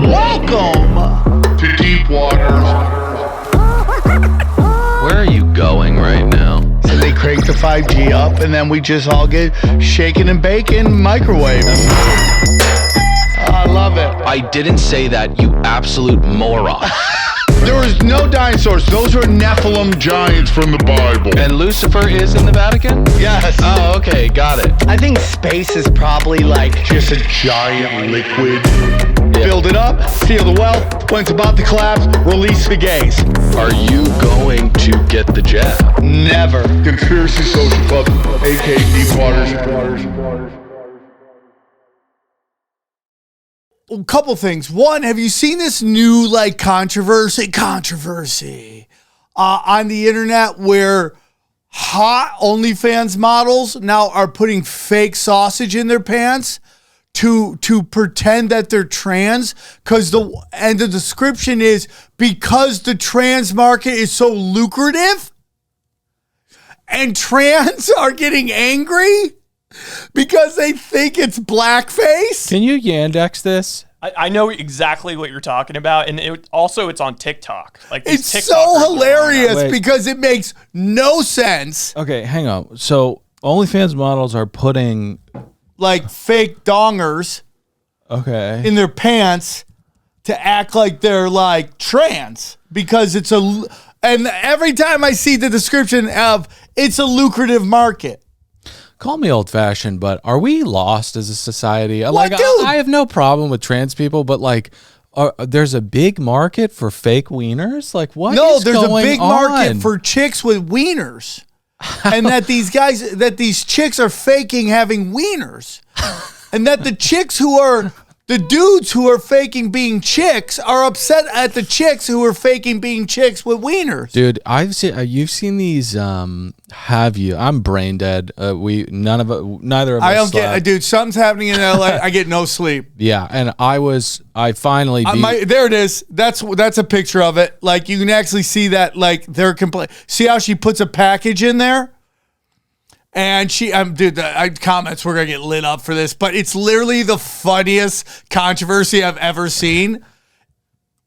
Welcome to Deep Waters. Where are you going right now? So they crank the 5G up, and then we just all get shaken and baking microwave. I love it. I didn't say that, you absolute moron. There was no dinosaurs. Those were Nephilim giants from the Bible. And Lucifer is in the Vatican? Yes. Oh, okay, got it. I think space is probably like just a giant liquid. Yeah. Build it up, seal the well. When it's about to collapse, release the gays. Are you going to get the jab? Never. Conspiracy Social Club, aka Deep Waters. A couple things. One, have you seen this new controversy on the internet where hot OnlyFans models now are putting fake sausage in their pants to pretend that they're trans? And the description is because the trans market is so lucrative and trans are getting angry because they think it's blackface. Can you Yandex this? I know exactly what you're talking about, and it's on TikTok. It's so hilarious because it makes no sense. Okay, hang on. So OnlyFans models are putting fake dongers in their pants to act like they're trans because and every time I see the description of it's a lucrative market. Call me old-fashioned, but are we lost as a society? What, dude? I have no problem with trans people, but there's a big market for fake wieners. No, there's a big market for chicks with wieners, and that these chicks are faking having wieners, and that the dudes who are faking being chicks are upset at the chicks who are faking being chicks with wieners. Dude, you've seen these. Have you? I'm brain dead. Neither of us. I don't get, dude. Something's happening in LA. I get no sleep. Yeah, and I finally. There it is. That's a picture of it. You can actually see that. They're see how she puts a package in there. And the comments were gonna get lit up for this, but it's literally the funniest controversy I've ever seen.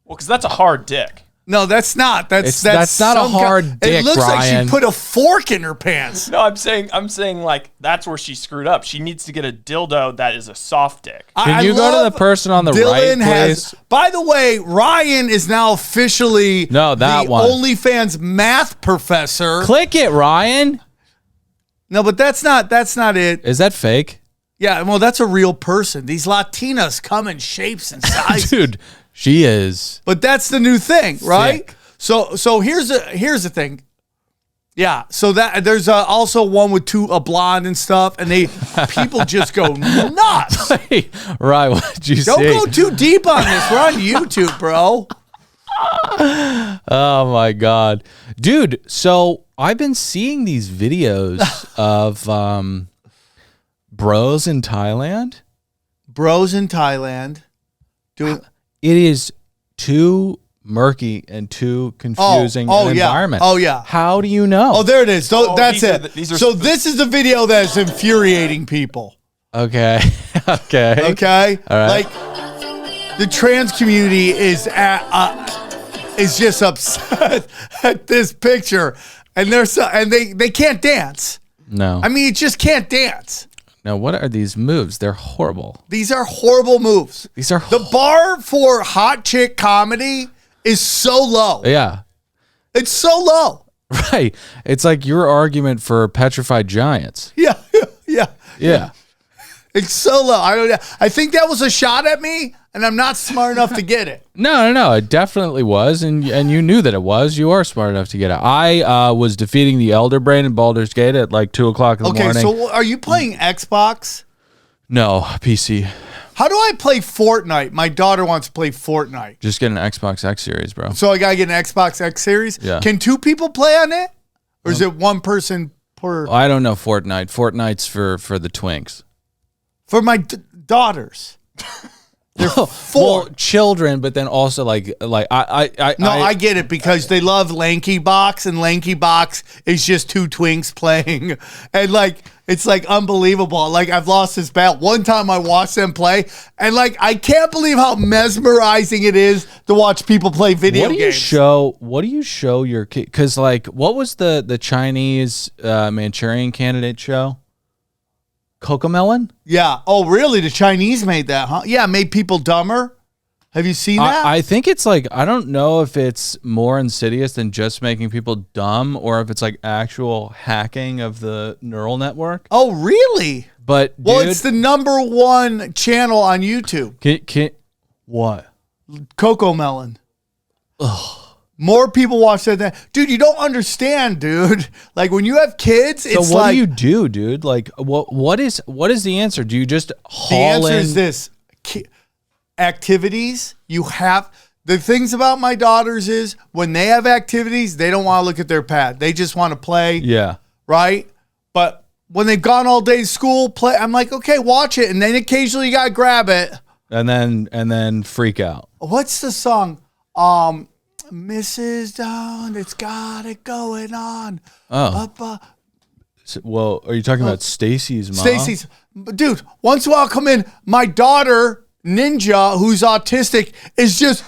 Well, because that's a hard dick. No, that's not. That's not a hard dick. It looks Ryan. like she put a fork in her pants. No, I'm saying that's where she screwed up. She needs to get a dildo that is a soft dick. Can you go to the person on the right, please? By the way, Ryan is now officially the OnlyFans math professor. Click it, Ryan. No, but that's not it. Is that fake? Yeah, well, that's a real person. These Latinas come in shapes and sizes. Dude, she is. But that's the new thing, right? Sick. So here's the thing. Yeah, so that there's also one with a blonde and stuff, and people just go nuts. Right, what did you say? Don't go too deep on this. We're on YouTube, bro. Oh my God. Dude, so I've been seeing these videos of bros in Thailand. Doing it is too murky and too confusing an environment. Oh yeah. How do you know? Oh, there it is. So that's it. This is the video that is infuriating people. Okay. Okay. Okay. All right. The trans community is just upset at this picture, and they can't dance. No. I mean, it just can't dance. Now, what are these moves? They're horrible. These are horrible moves. The bar for hot chick comedy is so low. Yeah. It's so low. Right. It's like your argument for petrified giants. Yeah. Yeah. It's so low. I think that was a shot at me, and I'm not smart enough to get it. No. It definitely was, and you knew that it was. You are smart enough to get it. I was defeating the Elder Brain in Baldur's Gate at 2 o'clock in the morning. Okay, so are you playing Xbox? No, PC. How do I play Fortnite? My daughter wants to play Fortnite. Just get an Xbox X Series, bro. So I gotta get an Xbox X Series? Yeah. Can 2 people play on it? Or is it 1 person per? I don't know Fortnite. Fortnite's for the twinks. For my daughters. They're 4. Well, children, but then also like I get it because they love Lanky Box, and Lanky Box is just 2 twinks playing, and like it's like unbelievable. Like I've lost this battle. One time I watched them play, and like I can't believe how mesmerizing it is to watch people play video games. What do you show your kid? Because like, what was the Chinese Manchurian Candidate show? Cocomelon? Yeah. Oh, really? The Chinese made that, huh? Yeah, made people dumber. Have you seen that? I think it's like, I don't know if it's more insidious than just making people dumb or if it's like actual hacking of the neural network. Oh, really? But well, dude, it's the #1 channel on YouTube. What? Cocomelon. Ugh. More people watch that than dude. You don't understand, dude. Like when you have kids, it's so what like, do you do, dude? Like what is the answer? Do you just haul the answer in? is this: activities. You have the things about my daughters is when they have activities, they don't want to look at their pad. They just want to play. Yeah. Right. But when they've gone all day to school, play. I'm like, okay, watch it, and then occasionally you gotta grab it, and then freak out. What's the song? Mrs. Dawn, it's got it going on. Oh. Well, are you talking about Stacy's mom? Stacy's, dude, once in a while come in, my daughter, Ninja, who's autistic,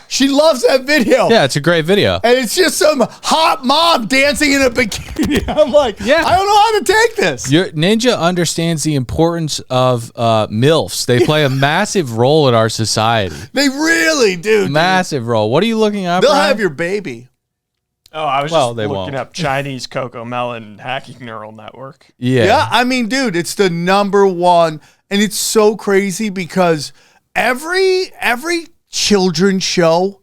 she loves that video. Yeah, it's a great video. And it's just some hot mom dancing in a bikini. I'm like, yeah. I don't know how to take this. Your Ninja understands the importance of MILFs. They play a massive role in our society. They really do. Massive role. What are you looking at? They'll Brian? have your baby. Oh, I was just they looking won't. up Chinese Cocomelon hacking neural network. Yeah, I mean, dude, it's the #1, and it's so crazy because every children's show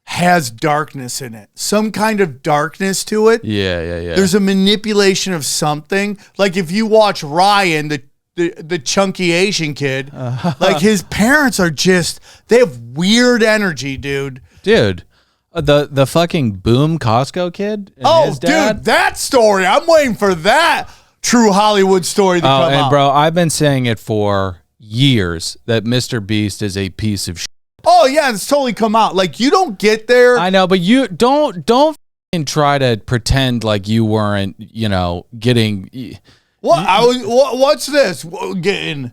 has darkness in it, some kind of darkness to it. Yeah. There's a manipulation of something. Like if you watch Ryan, the chunky Asian kid, like his parents are they have weird energy, dude. Dude. The fucking Boom Costco kid and his dad? Dude, that story. I'm waiting for that true Hollywood story to come out. Bro, I've been saying it for years that Mr. Beast is a piece of shit. Oh yeah, it's totally come out. Like you don't get there. I know, but you don't fucking try to pretend like you weren't, getting. What? What's this? Getting.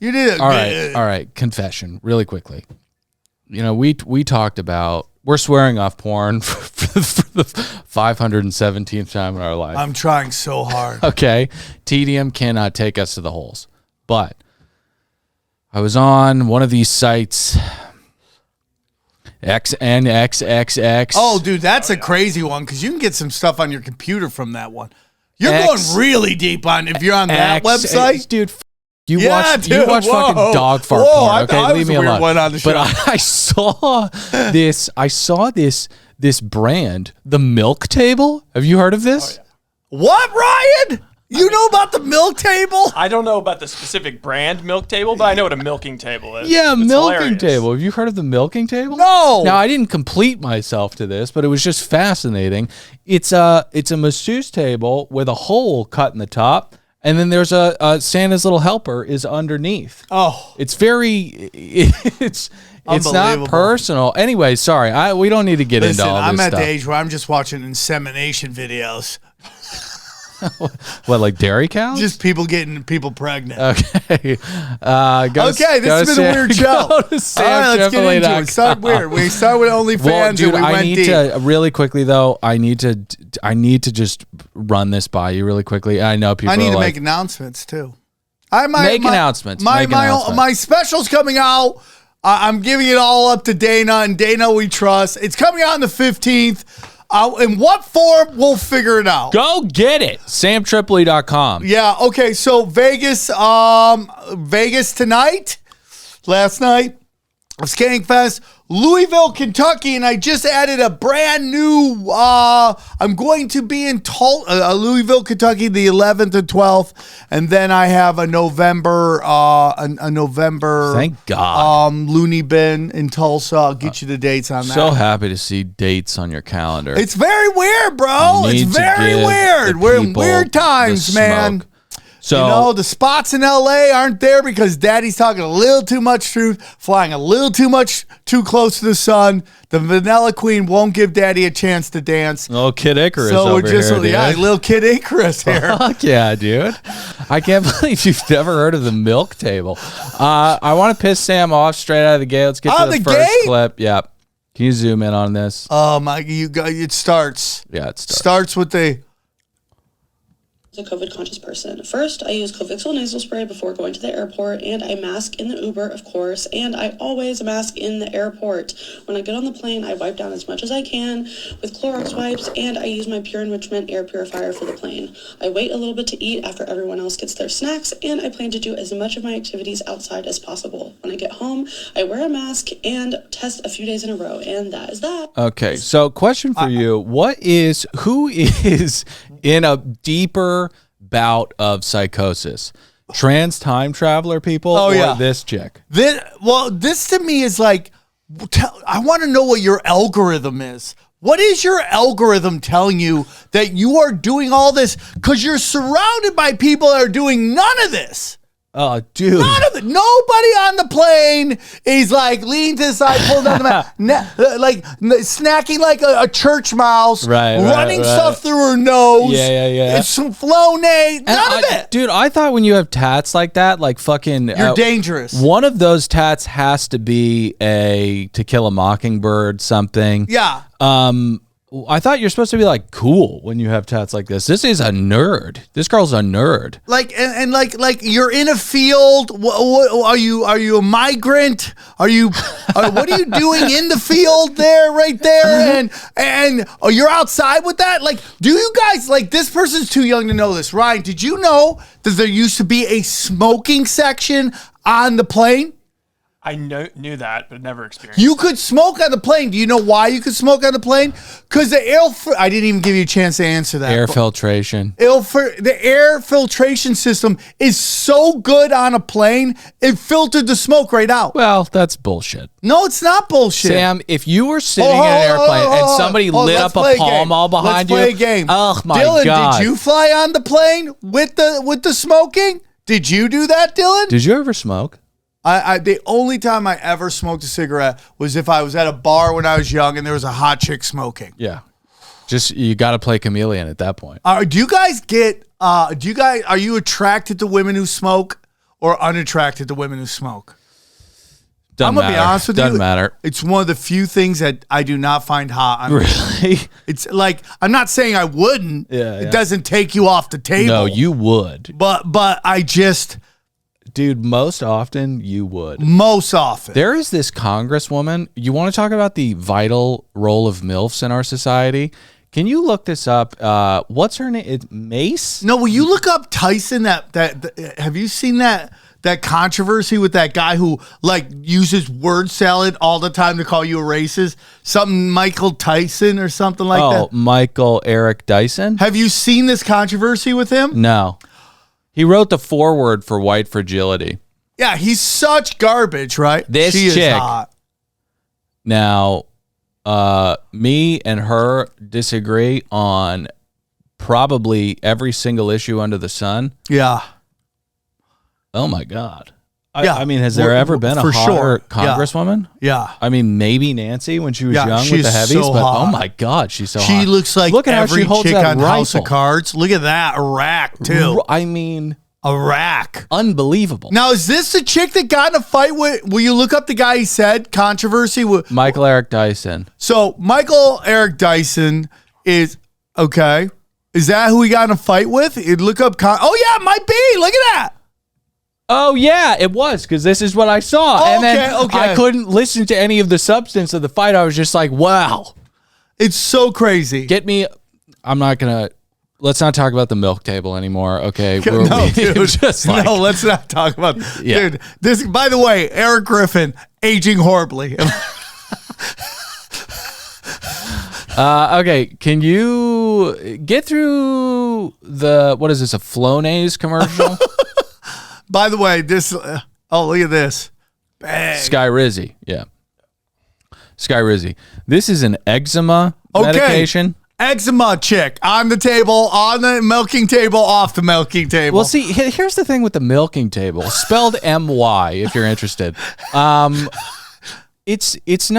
You did. All right. Confession, really quickly. We talked about we're swearing off porn for the 517th time in our life. I'm trying so hard. Okay, TDM cannot take us to the holes, but I was on one of these sites, XNXXX. Oh, dude, that's a crazy one because you can get some stuff on your computer from that one. You're going really deep on if you're on that website, dude. You watch fucking dog fart porn. Okay, leave me alone. But I saw this. I saw this brand, the Milk Table. Have you heard of this? Oh, yeah. What, Ryan? You know about the Milk Table? I don't know about the specific brand Milk Table, but I know what a milking table is. Yeah, it's milking hilarious. table. Have you heard of the milking table? No. Now I didn't complete myself to this, but it was just fascinating. It's a masseuse table with a hole cut in the top. And then there's a Santa's little helper is underneath. Oh, it's not personal. Anyway, sorry, we don't need to get into all this I'm at stuff. the age where I'm just watching insemination videos. What, like dairy cows? Just people getting people pregnant. Okay. This has been a weird show. All right, let's get into it. Start weird. We start with OnlyFans. Well, dude, and we went deep. to really quickly though. I need to just run this by you really quickly. I know people. I need to like, make announcements too. Make announcements. My special's coming out. I'm giving it all up to Dana, and Dana we trust. It's coming out on the 15th. In what form, we'll figure it out. Go get it. SamTripoli.com. Yeah, okay, so Vegas tonight, last night, Skank Fest, Louisville, Kentucky, and I just added a brand new, I'm going to be in Louisville, Kentucky, the 11th and 12th, and then I have a November, Thank God. Looney Bin in Tulsa. I'll get you the dates on that. So happy to see dates on your calendar. It's very weird, bro. It's very weird. We're in weird times, man. So the spots in LA aren't there because daddy's talking a little too much truth, flying a little too close to the sun. The Vanilla Queen won't give daddy a chance to dance. little Kid Icarus So over we're just, here, dude. little Kid Icarus here. Fuck yeah, dude. I can't believe you've never heard of the milk table. I want to piss Sam off straight out of the gate. Let's get to the first clip. Yeah. Can you zoom in on this? Oh my, it starts. Yeah, it starts with the... A COVID conscious person. First, I use Covixol nasal spray before going to the airport, and I mask in the Uber, of course, and I always mask in the airport. When I get on the plane, I wipe down as much as I can with Clorox wipes, and I use my Pure Enrichment air purifier for the plane. I wait a little bit to eat after everyone else gets their snacks, and I plan to do as much of my activities outside as possible. When I get home, I wear a mask and test a few days in a row, and that is that. Okay, so question for you. Who is in a deeper bout of psychosis? Trans time traveler people or this chick? This to me is like, I want to know what your algorithm is. What is your algorithm telling you that you are doing all this? Because you're surrounded by people that are doing none of this. Oh, dude. None of it. Nobody on the plane is like leaning to the side, pulling down the mask, snacking like a church mouse, running stuff through her nose. Yeah. It's some Flonase. None of it. Dude, I thought when you have tats like that, like fucking... You're dangerous. One of those tats has to be a To Kill a Mockingbird something. Yeah. I thought you're supposed to be like cool when you have tats like this. This is a nerd. This girl's a nerd. Like you're in a field. What are you a migrant? What are you doing in the field there, right there? And you're outside with that? Like, do you guys like this person's too young to know this? Ryan, did you know that there used to be a smoking section on the plane? I knew that, but never experienced. You could smoke on the plane. Do you know why you could smoke on the plane? Because I didn't even give you a chance to answer that. Air filtration. The air filtration system is so good on a plane, it filtered the smoke right out. Well, that's bullshit. No, it's not bullshit. Sam, if you were sitting in an airplane and somebody lit up a Pall Mall behind you. Let's play a game. Oh, my Dylan, God. did you fly on the plane with the smoking? Did you do that, Dylan? Did you ever smoke? The only time I ever smoked a cigarette was if I was at a bar when I was young and there was a hot chick smoking. Yeah. Just, you got to play chameleon at that point. Do you guys are you attracted to women who smoke or unattracted to women who smoke? I'm going to be honest with you. Doesn't matter. It's one of the few things that I do not find hot. Really? It's like, I'm not saying I wouldn't. Yeah. It doesn't take you off the table. No, you would. But I just... Dude, most often you would. Most often. There is this congresswoman. You want to talk about the vital role of MILFs in our society? Can you look this up? What's her name? It's Mace? No, will you look up Tyson? Have you seen that controversy with that guy who like uses word salad all the time to call you a racist? Something Michael Tyson or something like that? Oh, Michael Eric Dyson? Have you seen this controversy with him? No. He wrote the foreword for White Fragility. Yeah, he's such garbage, right? She is chick. Hot. Now, me and her disagree on probably every single issue under the sun. Yeah. Oh my God. Yeah. I mean, has there ever been a hotter congresswoman? Yeah. I mean, maybe Nancy when she was young with the heavies, so but hot. oh my God, she's so hot. She looks like Look at every how she holds chick that on House of rifle. Cards. Look at that. Iraq, too. I mean, Iraq. Unbelievable. Now, is this the chick that got in a fight with, will you look up the guy he said, controversy? With Michael Eric Dyson. So, Michael Eric Dyson is, okay. Is that who he got in a fight with? You'd look up, oh yeah, it might be. Look at that. Oh, yeah, it was, because this is what I saw. And then I couldn't listen to any of the substance of the fight. I was just like, wow. It's so crazy. I'm not going to, let's not talk about the milk table anymore, okay? No, dude. No, let's not talk about, dude, this, by the way, Eric Griffin, aging horribly. Okay, can you get through what is this, a Flonase commercial? By the way, this, look at this. Bang. Sky Rizzy, yeah. Sky Rizzy. This is an eczema medication. eczema chick on the table, on the milking table, off the milking table. Well, see, here's the thing with the milking table, spelled M-Y, if you're interested. It's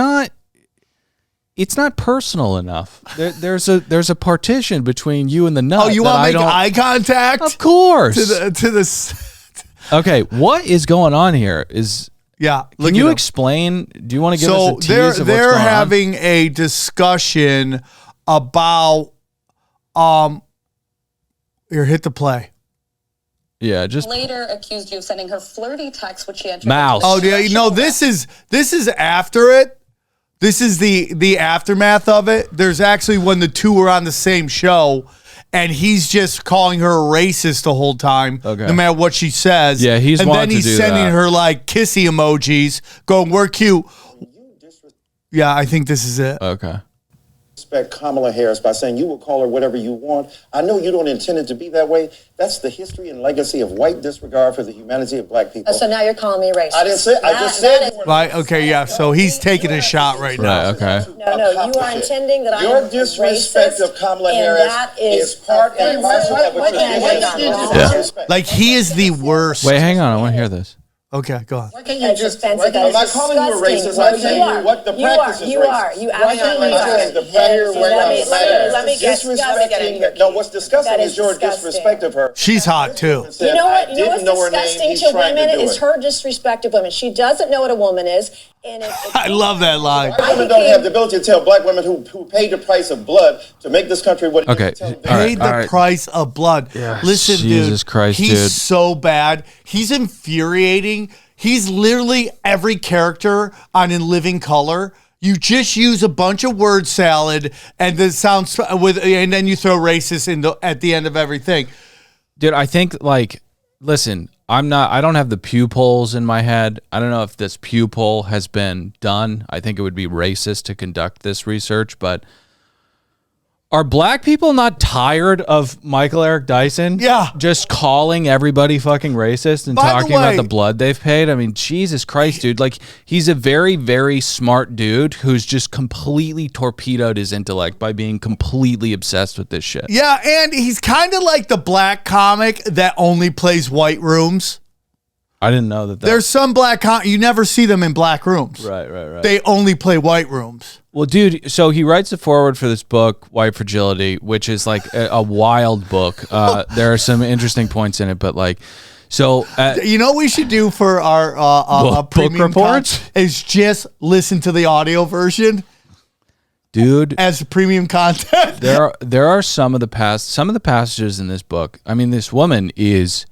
not personal enough. There's a partition between you and the nut. Oh, you want to make eye contact? Of course. To the. Okay, what is going on here? Can you explain? Do you want to give us a tease of what's going they're on? having a discussion about here, hit the play. Yeah, just later accused you of sending her flirty texts, which she entered. Mouse. Oh, yeah, this is after it. This is the aftermath of it. There's actually when the two were on the same show, and he's just calling her a racist the whole time, no matter what she says. Yeah, and then he's sending her like kissy emojis, going, "We're cute." Yeah, I think this is it. Okay. Respect Kamala Harris by saying you will call her whatever you want. I know you don't intend it to be that way. That's the history and legacy of white disregard for the humanity of black people. So now you're calling me racist. I didn't say. I just said. Right. Okay. Yeah. So he's taking a shot right now. Right. Okay. No. You are intending that your disrespect of Kamala Harris is part and parcel of what you're disrespect. Like he is the worst. Wait, hang on. I want to hear this. Okay, go on. Why can't you just? I'm not calling you a racist. I'm saying what the practice is. You are. You absolutely are. Let me get it. No, what's disgusting is your disrespect of her. She's hot too. You know what? You know what's disgusting to women is her disrespect of women. She doesn't know what a woman is. And I love that line. Black women don't have the ability to tell black women who paid the price of blood to make this country what it is. Paid the price of blood. Yeah. Listen, Jesus dude. Christ, he's so bad. He's infuriating. He's literally every character on In Living Color. You just use a bunch of word salad and then and then you throw racist at the end of everything. Dude, I think listen, I don't have the Pew polls in my head. I don't know if this Pew poll has been done. I think it would be racist to conduct this research, but are black people not tired of Michael Eric Dyson? Yeah. Just calling everybody fucking racist and talking about the blood they've paid? I mean, Jesus Christ, dude. Like, he's a very, very smart dude who's just completely torpedoed his intellect by being completely obsessed with this shit. Yeah, and he's kind of like the black comic that only plays white rooms. I didn't know that. There's some black you never see them in black rooms. Right. They only play white rooms. Well, dude, so he writes the foreword for this book, White Fragility, which is like a wild book. There are some interesting points in it, but you know what we should do for our premium book reports is just listen to the audio version, dude, as premium content. There are some of the passages in this book. I mean, this woman is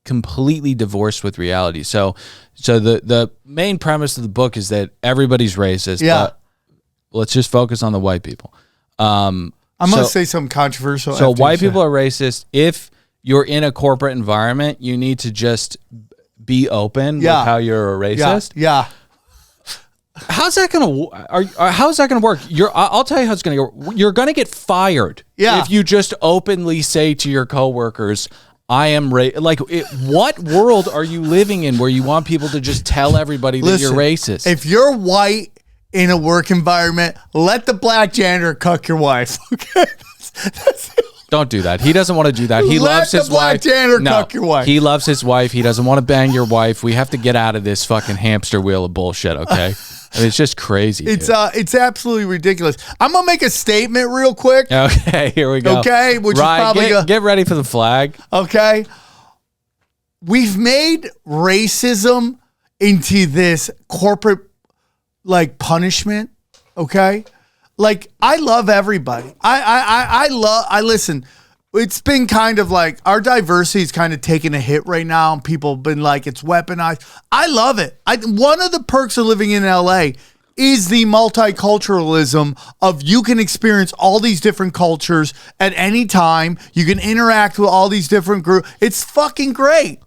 completely divorced with reality. So the main premise of the book is that everybody's racist. Yeah. But let's just focus on the white people. I'm going to say something controversial. So white people are racist. If you're in a corporate environment, you need to just be open with how you're a racist. Yeah. How's that gonna? How's that gonna work? I'll tell you how it's gonna go. You're gonna get fired. Yeah. If you just openly say to your coworkers, "I am what world are you living in where you want people to just tell everybody that you're racist? If you're white in a work environment, let the black janitor cuck your wife. Okay. Don't do that. He doesn't want to do that. He loves his wife. Cuck your wife. He loves his wife. He doesn't want to bang your wife. We have to get out of this fucking hamster wheel of bullshit, okay? I mean, it's just crazy. It's absolutely ridiculous. I'm gonna make a statement real quick. Okay, here we go. Okay, which Ryan, is probably get ready for the flag. Okay. We've made racism into this corporate punishment. Okay. I love everybody. I listen. It's been kind of our diversity is kind of taking a hit right now, and people have been it's weaponized. I love it. One of the perks of living in LA is the multiculturalism of you can experience all these different cultures at any time. You can interact with all these different groups. It's fucking great.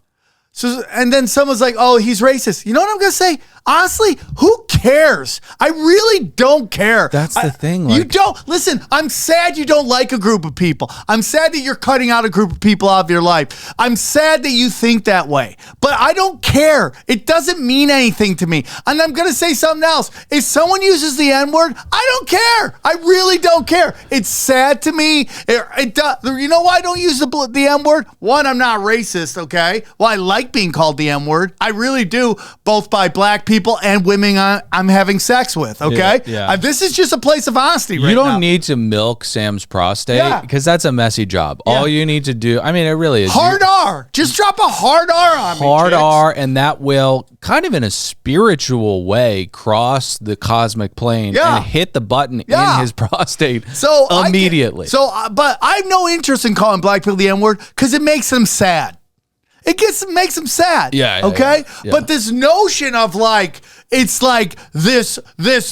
So, and then someone's like, "Oh, he's racist." You know what I'm gonna say? Honestly, who cares? cares? I really don't care. That's the thing. You don't listen. I'm sad you don't like a group of people. I'm sad that you're cutting out a group of people out of your life. I'm sad that you think that way. But I don't care. It doesn't mean anything to me. And I'm gonna say something else. If someone uses the N-word, I don't care. I really don't care. It's sad to me. You know why I don't use the N-word? One, I'm not racist. Okay. Well, I like being called the N-word. I really do, both by black people and women I'm having sex with, okay? Yeah. This is just a place of honesty right now. You don't need to milk Sam's prostate because that's a messy job. Yeah. All you need to do, I mean, it really is. Hard R. Just drop a hard R on me, Hard chicks. R, and that will kind of in a spiritual way cross the cosmic plane and hit the button in his prostate immediately. But I have no interest in calling black people the N-word because it makes them sad. It makes them sad. Yeah. Okay. Yeah. But this notion of like, it's like this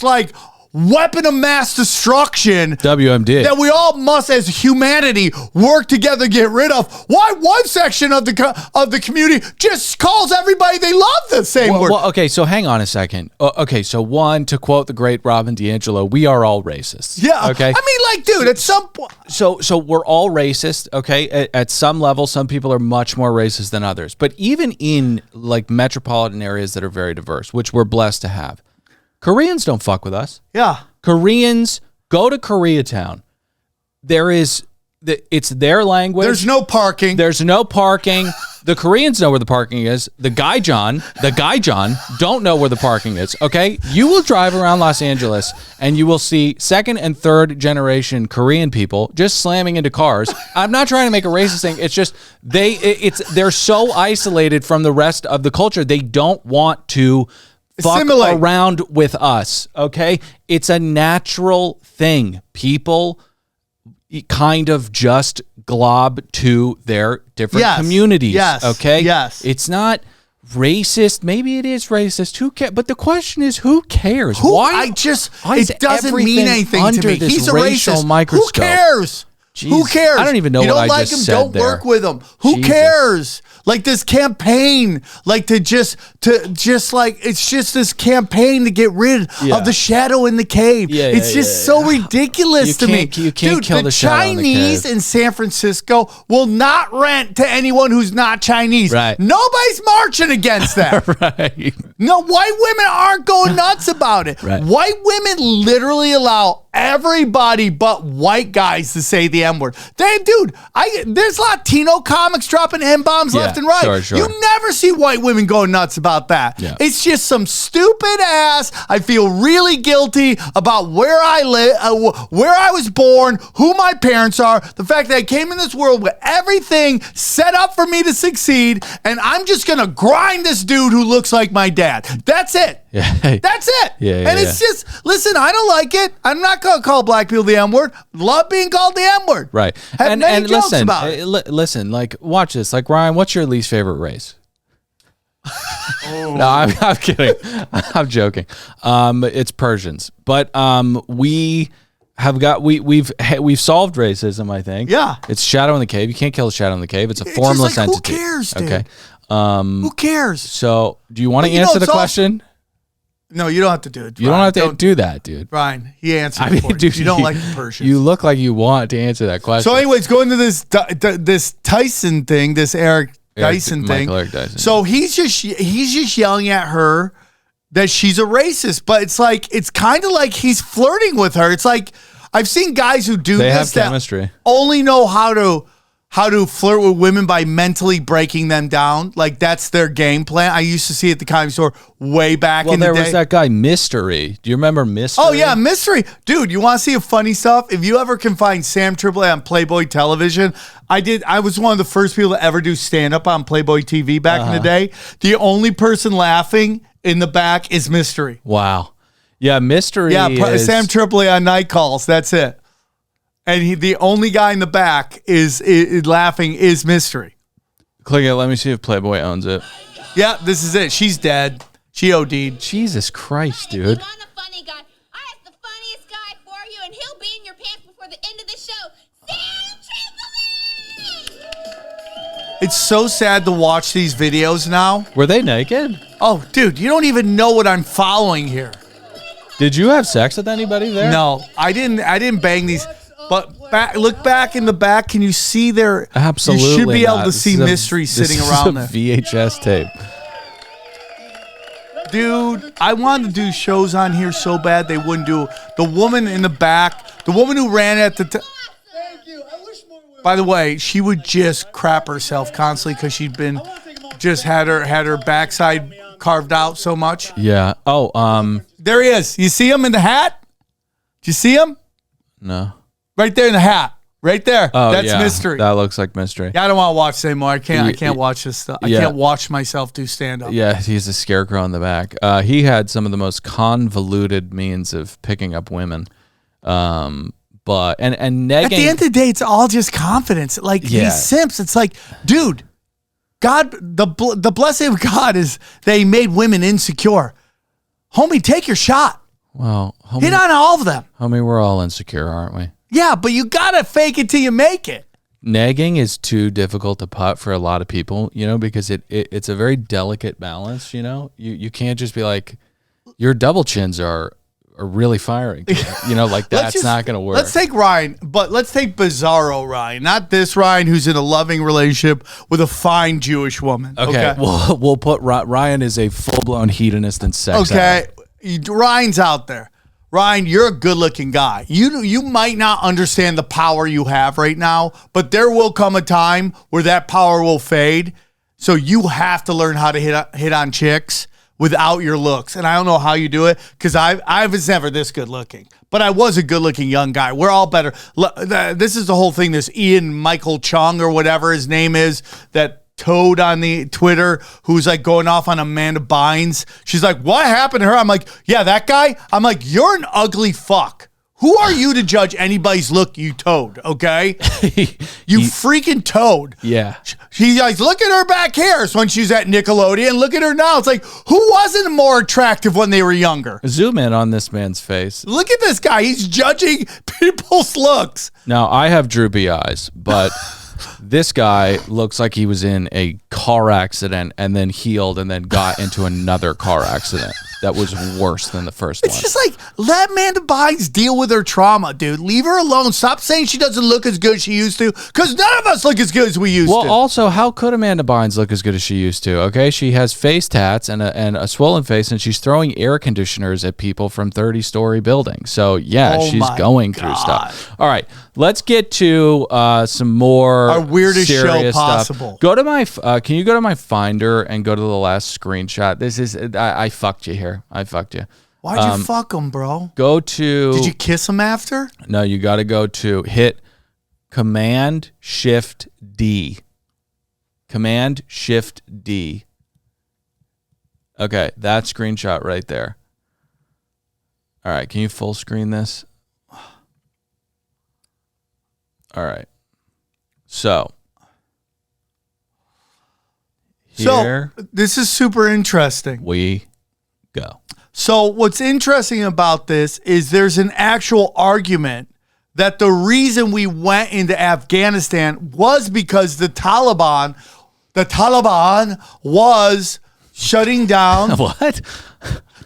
like weapon of mass destruction WMD that we all must, as humanity, work together to get rid of. Why one section of the community just calls everybody they love the same word? Well, okay, so hang on a second. Okay, so one, to quote the great Robin DiAngelo, we are all racist. Yeah. Okay. I mean, like, dude, at some point. So we're all racist, okay? At some level, some people are much more racist than others. But even in like metropolitan areas that are very diverse, which we're blessed to have, Koreans don't fuck with us. Yeah. Koreans go to Koreatown. It's their language. There's no parking. The Koreans know where the parking is. The Gaijan don't know where the parking is. Okay, you will drive around Los Angeles and you will see second and third generation Korean people just slamming into cars. I'm not trying to make a racist thing. It's just they're so isolated from the rest of the culture. They don't want to fuck around with us. Okay, it's a natural thing. People kind of just glob to their different communities. Yes. Okay. Yes. It's not racist. Maybe it is racist. Who cares? But the question is, who cares? Why? It doesn't mean anything to me. He's a racist. Microscope. Who cares? Jeez, who cares? I don't even know you what don't I like just him, said don't there. work with him. Who Jesus. cares? Like this campaign, like it's just this campaign to get rid of the shadow in the cave. It's just so ridiculous to me. You can't kill the shadow in the cave. Chinese in San Francisco will not rent to anyone who's not Chinese. Right. Nobody's marching against that. Right. No, white women aren't going nuts about it. Right. White women literally allow everybody but white guys to say the N-word. There's Latino comics dropping N-bombs left and right. Sure. You never see white women going nuts about that. Yeah. It's just some stupid ass. I feel really guilty about where I live, where I was born, who my parents are, the fact that I came in this world with everything set up for me to succeed, and I'm just gonna grind this dude who looks like my dad. That's it. Yeah. That's it. Yeah, and it's just, listen, I don't like it. I'm not going to call black people the M-word. Love being called the M-word. Right. Have many jokes about it. Listen, like, watch this. Like, Ryan, what's your least favorite race? No, I'm kidding. I'm joking. It's Persians. But we've solved racism, I think. Yeah. It's shadow in the cave. You can't kill a shadow in the cave. It's a formless just like, entity. Who cares, dude? Okay. Who cares? So, do you want to answer the question? No, you don't have to do it. You don't have to do that, dude. Brian, he answered it for you. Dude, You don't like the Persians. You look like you want to answer that question. So anyways, going to this Tyson thing, this Eric Dyson thing. Michael Eric Dyson. So he's just yelling at her that she's a racist, but it's kind of like he's flirting with her. It's like I've seen guys who do They this have chemistry. that only know how to flirt with women by mentally breaking them down. Like that's their game plan. I used to see at the Comedy Store way back in the day. There was that guy Mystery. Do you remember Mystery? Oh yeah, Mystery. Dude, you want to see a funny stuff? If you ever can find Sam Tripoli on Playboy Television, I was one of the first people to ever do stand-up on Playboy TV back in the day. The only person laughing in the back is Mystery. Wow. Yeah, Mystery. Yeah, Sam Tripoli on Night Calls. That's it. And the only guy in the back is laughing is Mystery. Click it. Let me see if Playboy owns it. Yeah, this is it. She's dead. She OD'd. Jesus Christ, dude. I'm a funny guy. I asked the funniest guy for you, and he'll be in your pants before the end of the show. Sam Tripoli! It's so sad to watch these videos now. Were they naked? Oh, dude, you don't even know what I'm following here. Did you have sex with anybody there? No, I didn't bang these. But look back in the back. Can you see there? Absolutely. You should be able not. to see mystery sitting around there. VHS tape. Dude, I wanted to do shows on here so bad they wouldn't do. The woman in the back, the woman who ran at the by the way, she would just crap herself constantly because she'd been just had her backside carved out so much. Yeah. Oh, there he is. You see him in the hat? Do you see him? No. Right there in the hat. Right there. Oh, that's yeah. mystery. That looks like mystery. Yeah, I don't want to watch this anymore. I can't watch this stuff. I can't watch myself do stand up. Yeah, he's a scarecrow in the back. He had some of the most convoluted means of picking up women. But and negging. At the end of the day, it's all just confidence. Like these simps, it's like, dude, God, the blessing of God is that He made women insecure. Homie, take your shot. Well, homie, hit on all of them. Homie, we're all insecure, aren't we? Yeah, but you gotta fake it till you make it. Negging is too difficult to putt for a lot of people, because it's a very delicate balance. You can't just be like, your double chins are really firing. Like that's not going to work. Let's take Ryan, but let's take Bizarro Ryan, not this Ryan who's in a loving relationship with a fine Jewish woman. Okay. We'll put Ryan is a full-blown hedonist and sex addict. Ryan's out there. Ryan, you're a good-looking guy. You might not understand the power you have right now, but there will come a time where that power will fade. So you have to learn how to hit on chicks without your looks. And I don't know how you do it because I was never this good looking, but I was a good looking young guy. We're all better. This is the whole thing. This Ian Michael Chung or whatever his name is, that toad on the Twitter who's like going off on Amanda Bynes. She's like, what happened to her? I'm like, yeah, that guy. I'm like, you're an ugly fuck. Who are you to judge anybody's look, you toad, okay? You freaking toad. Yeah. She's like, look at her back hairs when she's at Nickelodeon. Look at her now. It's like, who wasn't more attractive when they were younger? Zoom in on this man's face. Look at this guy. He's judging people's looks. Now, I have droopy eyes, but this guy looks like he was in a car accident and then healed and then got into another car accident that was worse than the first one. It's just like, let Amanda Bynes deal with her trauma, dude. Leave her alone. Stop saying she doesn't look as good as she used to, because none of us look as good as we used to. Well, also, how could Amanda Bynes look as good as she used to? Okay, she has face tats and a swollen face, and she's throwing air conditioners at people from 30-story buildings. So, yeah, she's going through stuff. All right, let's get to some more our weirdest show stuff. possible. Go to my. Can you go to my Finder and go to the last screenshot? This is. I fucked you here. I fucked you. Why'd you fuck him, bro? Go to. Did you kiss him after? No, you got to go to hit Command Shift D. Command Shift D. Okay, that screenshot right there. All right, can you full screen this? All right. So this is super interesting. We go. So what's interesting about this is there's an actual argument that the reason we went into Afghanistan was because the Taliban was shutting down. What?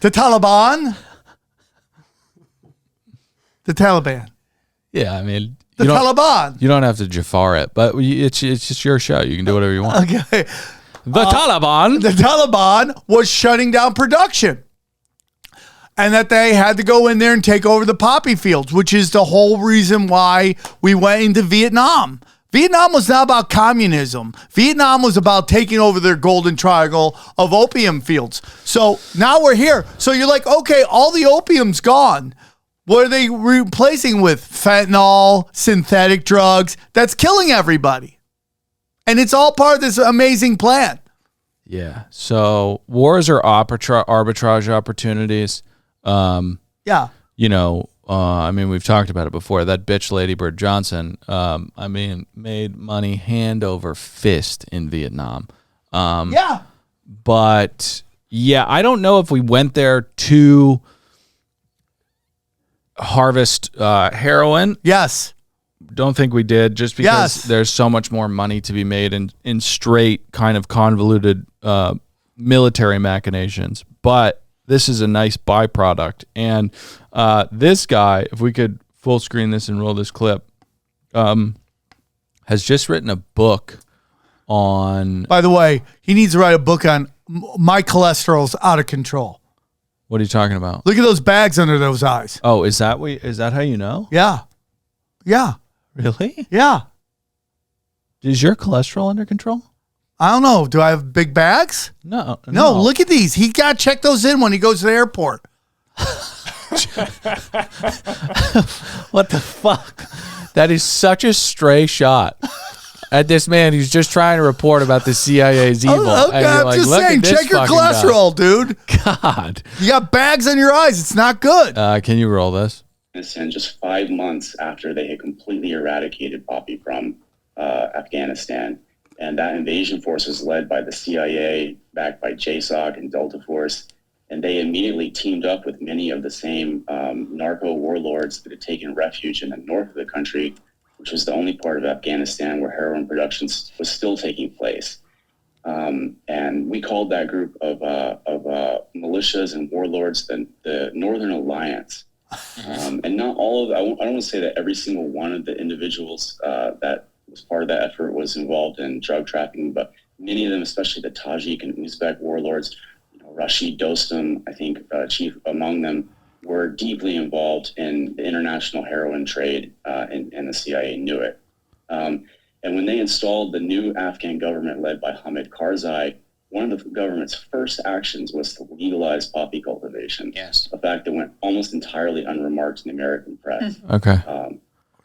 The Taliban? The Taliban. Yeah, I mean, the Taliban. You don't have to Jafar it, but it's just your show. You can do whatever you want. Okay. The Taliban was shutting down production. And that they had to go in there and take over the poppy fields, which is the whole reason why we went into Vietnam. Vietnam was not about communism. Vietnam was about taking over their golden triangle of opium fields. So now we're here. So you're like, okay, all the opium's gone. What are they replacing with? Fentanyl, synthetic drugs. That's killing everybody. And it's all part of this amazing plan. Yeah. So wars are arbitrage opportunities. Yeah. I mean, we've talked about it before. That bitch Lady Bird Johnson, made money hand over fist in Vietnam. Yeah. But yeah, I don't know if we went there to harvest heroin. Yes. Don't think we did, just because there's so much more money to be made in straight kind of convoluted military machinations. But this is a nice byproduct. And this guy, if we could full screen this and roll this clip, has just written a book on. By the way, he needs to write a book on my cholesterol's out of control. What are you talking about? Look at those bags under those eyes. Oh, is that how you know? Yeah. Yeah. Really? Yeah. Is your cholesterol under control? I don't know. Do I have big bags? No. No, look at these. He got to check those in when he goes to the airport. What the fuck? That is such a stray shot at this man who's just trying to report about the CIA's evil. Okay, And you're I'm like, just look saying, at this check your fucking cholesterol, dude. guy. God. You got bags on your eyes. It's not good. Can you roll this? And just 5 months after they had completely eradicated Poppy from Afghanistan. And that invasion force was led by the CIA, backed by JSOC and Delta Force. And they immediately teamed up with many of the same narco warlords that had taken refuge in the north of the country, which was the only part of Afghanistan where heroin production was still taking place. And we called that group of militias and warlords the Northern Alliance. And not all of, I don't want to say that every single one of the individuals that was part of that effort was involved in drug trafficking, but many of them, especially the Tajik and Uzbek warlords, Rashid Dostum, I think chief among them, were deeply involved in the international heroin trade, and the CIA knew it. And when they installed the new Afghan government led by Hamid Karzai, one of the government's first actions was to legalize poppy cultivation. Yes. A fact that went almost entirely unremarked in the American press. Okay.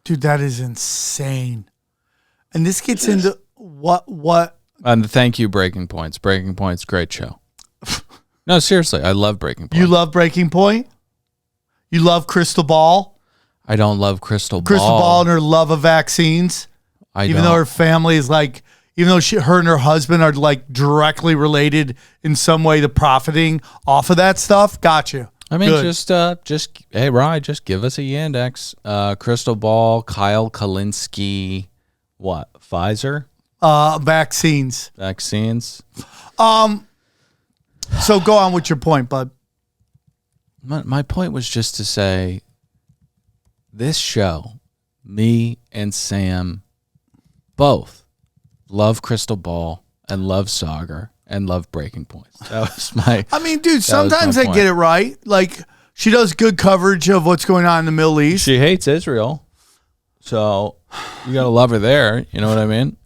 Dude, that is insane. And this gets into what? And thank you, Breaking Points. Breaking Points, great show. No, seriously, I love Breaking Point. You love Breaking Point? You love Crystal Ball? I don't love Crystal Ball. Crystal Ball and her love of vaccines? Even though her family is like, even though her and her husband are like directly related in some way to profiting off of that stuff? Got you. I mean, Good. just hey, Rye, just give us a Yandex. Crystal Ball, Kyle Kalinske, what? Pfizer? Vaccines. Vaccines. So go on with your point, bud. My point was just to say, this show, me and Sam, both love Crystal Ball and love Sagar and love Breaking Points. That was my. I mean, dude, sometimes they get it right. Like, she does good coverage of what's going on in the Middle East. She hates Israel, so you gotta love her there. You know what I mean?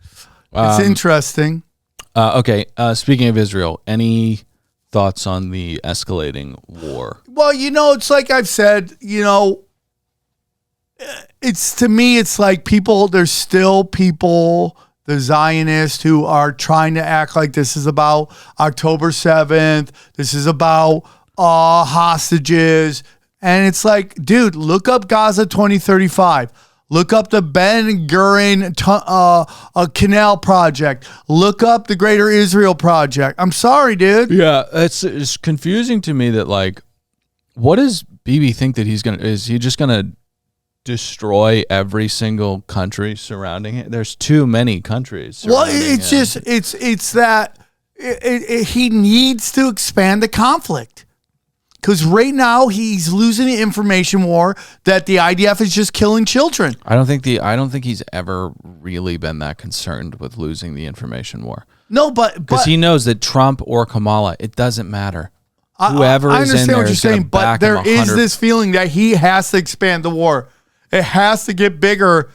It's interesting. Okay. Speaking of Israel, any thoughts on the escalating war? Well, it's like I've said, it's to me, it's like there's still people, the Zionists, who are trying to act like this is about October 7th. This is about hostages. And it's like, dude, look up Gaza 2035. Look up the Ben Gurion Canal Project. Look up the Greater Israel Project. I'm sorry, dude. Yeah, it's confusing to me that, like, what does Bibi think that is he just gonna destroy every single country surrounding it? There's too many countries. Well, it's him. just it's that he needs to expand the conflict. Because right now he's losing the information war that the IDF is just killing children. I don't think he's ever really been that concerned with losing the information war. No, but because he knows that Trump or Kamala, it doesn't matter. Whoever I is in understand there what you're is gonna saying, but back there him is 100. this feeling that he has to expand the war. It has to get bigger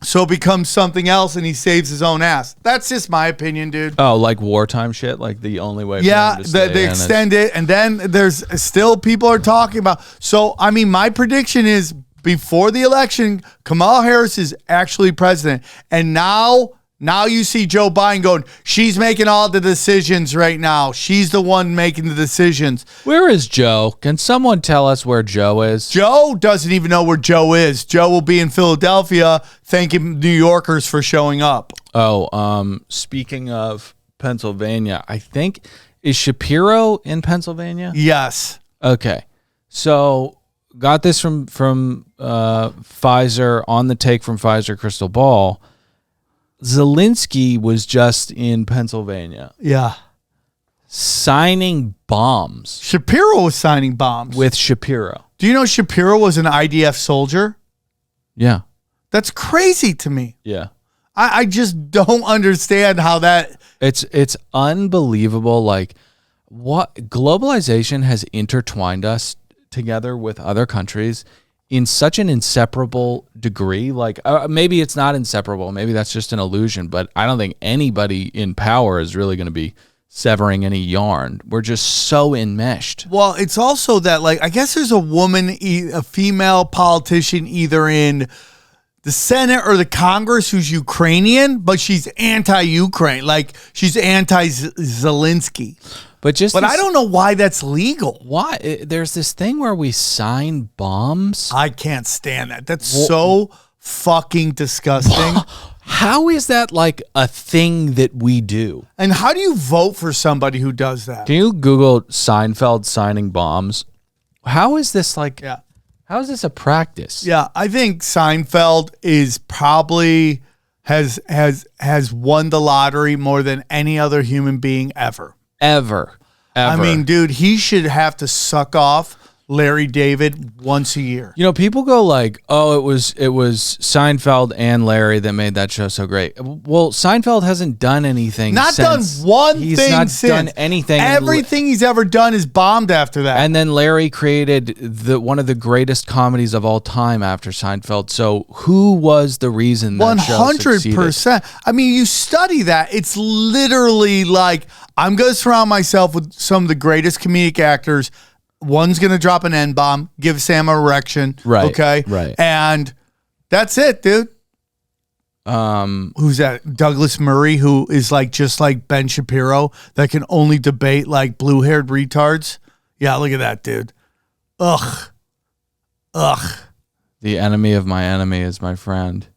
so it becomes something else and he saves his own ass. That's just my opinion, dude. Oh, like wartime shit? Like the only way for him to stay they in extend it, and then there's still people are talking about. So, I mean, my prediction is before the election, Kamala Harris is actually president. And now you see Joe Biden going, she's making all the decisions right now. She's the one making the decisions. Where is Joe? Can someone tell us where Joe is? Joe doesn't even know where Joe is. Joe will be in Philadelphia thanking New Yorkers for showing up. Oh, speaking of Pennsylvania, I think, is Shapiro in Pennsylvania? Yes. Okay. So got this from Pfizer, on the take from Pfizer Crystal Ball. Zelensky was just in Pennsylvania. Yeah. signing bombs. Shapiro was signing bombs. With Shapiro. Do you know Shapiro was an IDF soldier? Yeah. That's crazy to me. Yeah. I just don't understand how that. It's unbelievable. Like, what globalization has intertwined us together with other countries in such an inseparable degree. Like, maybe it's not inseparable. Maybe that's just an illusion. But I don't think anybody in power is really going to be severing any yarn. We're just so enmeshed. Well, it's also that, like, I guess there's a woman, a female politician, either in the Senate or the Congress who's Ukrainian, but she's anti-Ukraine. Like, she's anti-Zelensky. But I don't know why that's legal. Why? There's this thing where we sign bombs. I can't stand that. That's so fucking disgusting. How is that like a thing that we do? And how do you vote for somebody who does that? Can you Google Seinfeld signing bombs? How is this like? Yeah. How is this a practice? Yeah, I think Seinfeld is probably has won the lottery more than any other human being ever. Ever. I mean, dude, he should have to suck off Larry David once a year. You know, people go like, "Oh, it was Seinfeld and Larry that made that show so great." Well, Seinfeld hasn't done anything. Not since. done one He's thing not since. done anything. Everything he's ever done is bombed after that. And then Larry created one of the greatest comedies of all time after Seinfeld. So who was the reason that show succeeded? 100%. I mean, you study that. It's literally like, I'm going to surround myself with some of the greatest comedic actors. One's going to drop an N-bomb, give Sam an erection. Right. Okay. Right. And that's it, dude. Who's that? Douglas Murray, who is like just like Ben Shapiro, that can only debate like blue-haired retards. Yeah, look at that, dude. Ugh. The enemy of my enemy is my friend.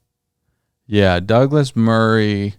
Yeah, Douglas Murray.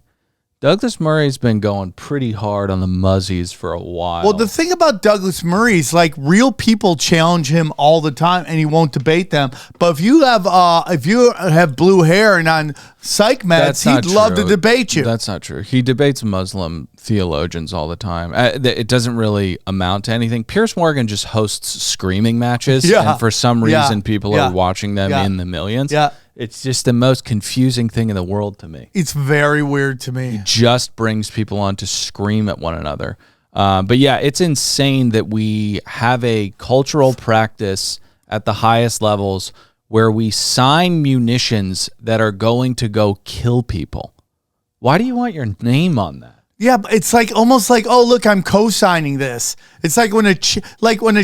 Douglas Murray's been going pretty hard on the muzzies for a while. Well, the thing about Douglas Murray is like real people challenge him all the time, and he won't debate them. But if you have blue hair and on psych meds, he'd love to debate you. That's not true. He debates Muslim theologians all the time. It doesn't really amount to anything. Piers Morgan just hosts screaming matches, and for some reason, people are watching them in the millions. Yeah. It's just the most confusing thing in the world to me. It's very weird to me. It just brings people on to scream at one another. But yeah, it's insane that we have a cultural practice at the highest levels where we sign munitions that are going to go kill people. Why do you want your name on that? Yeah, but it's like almost like, oh, look, I'm co-signing this. It's like when a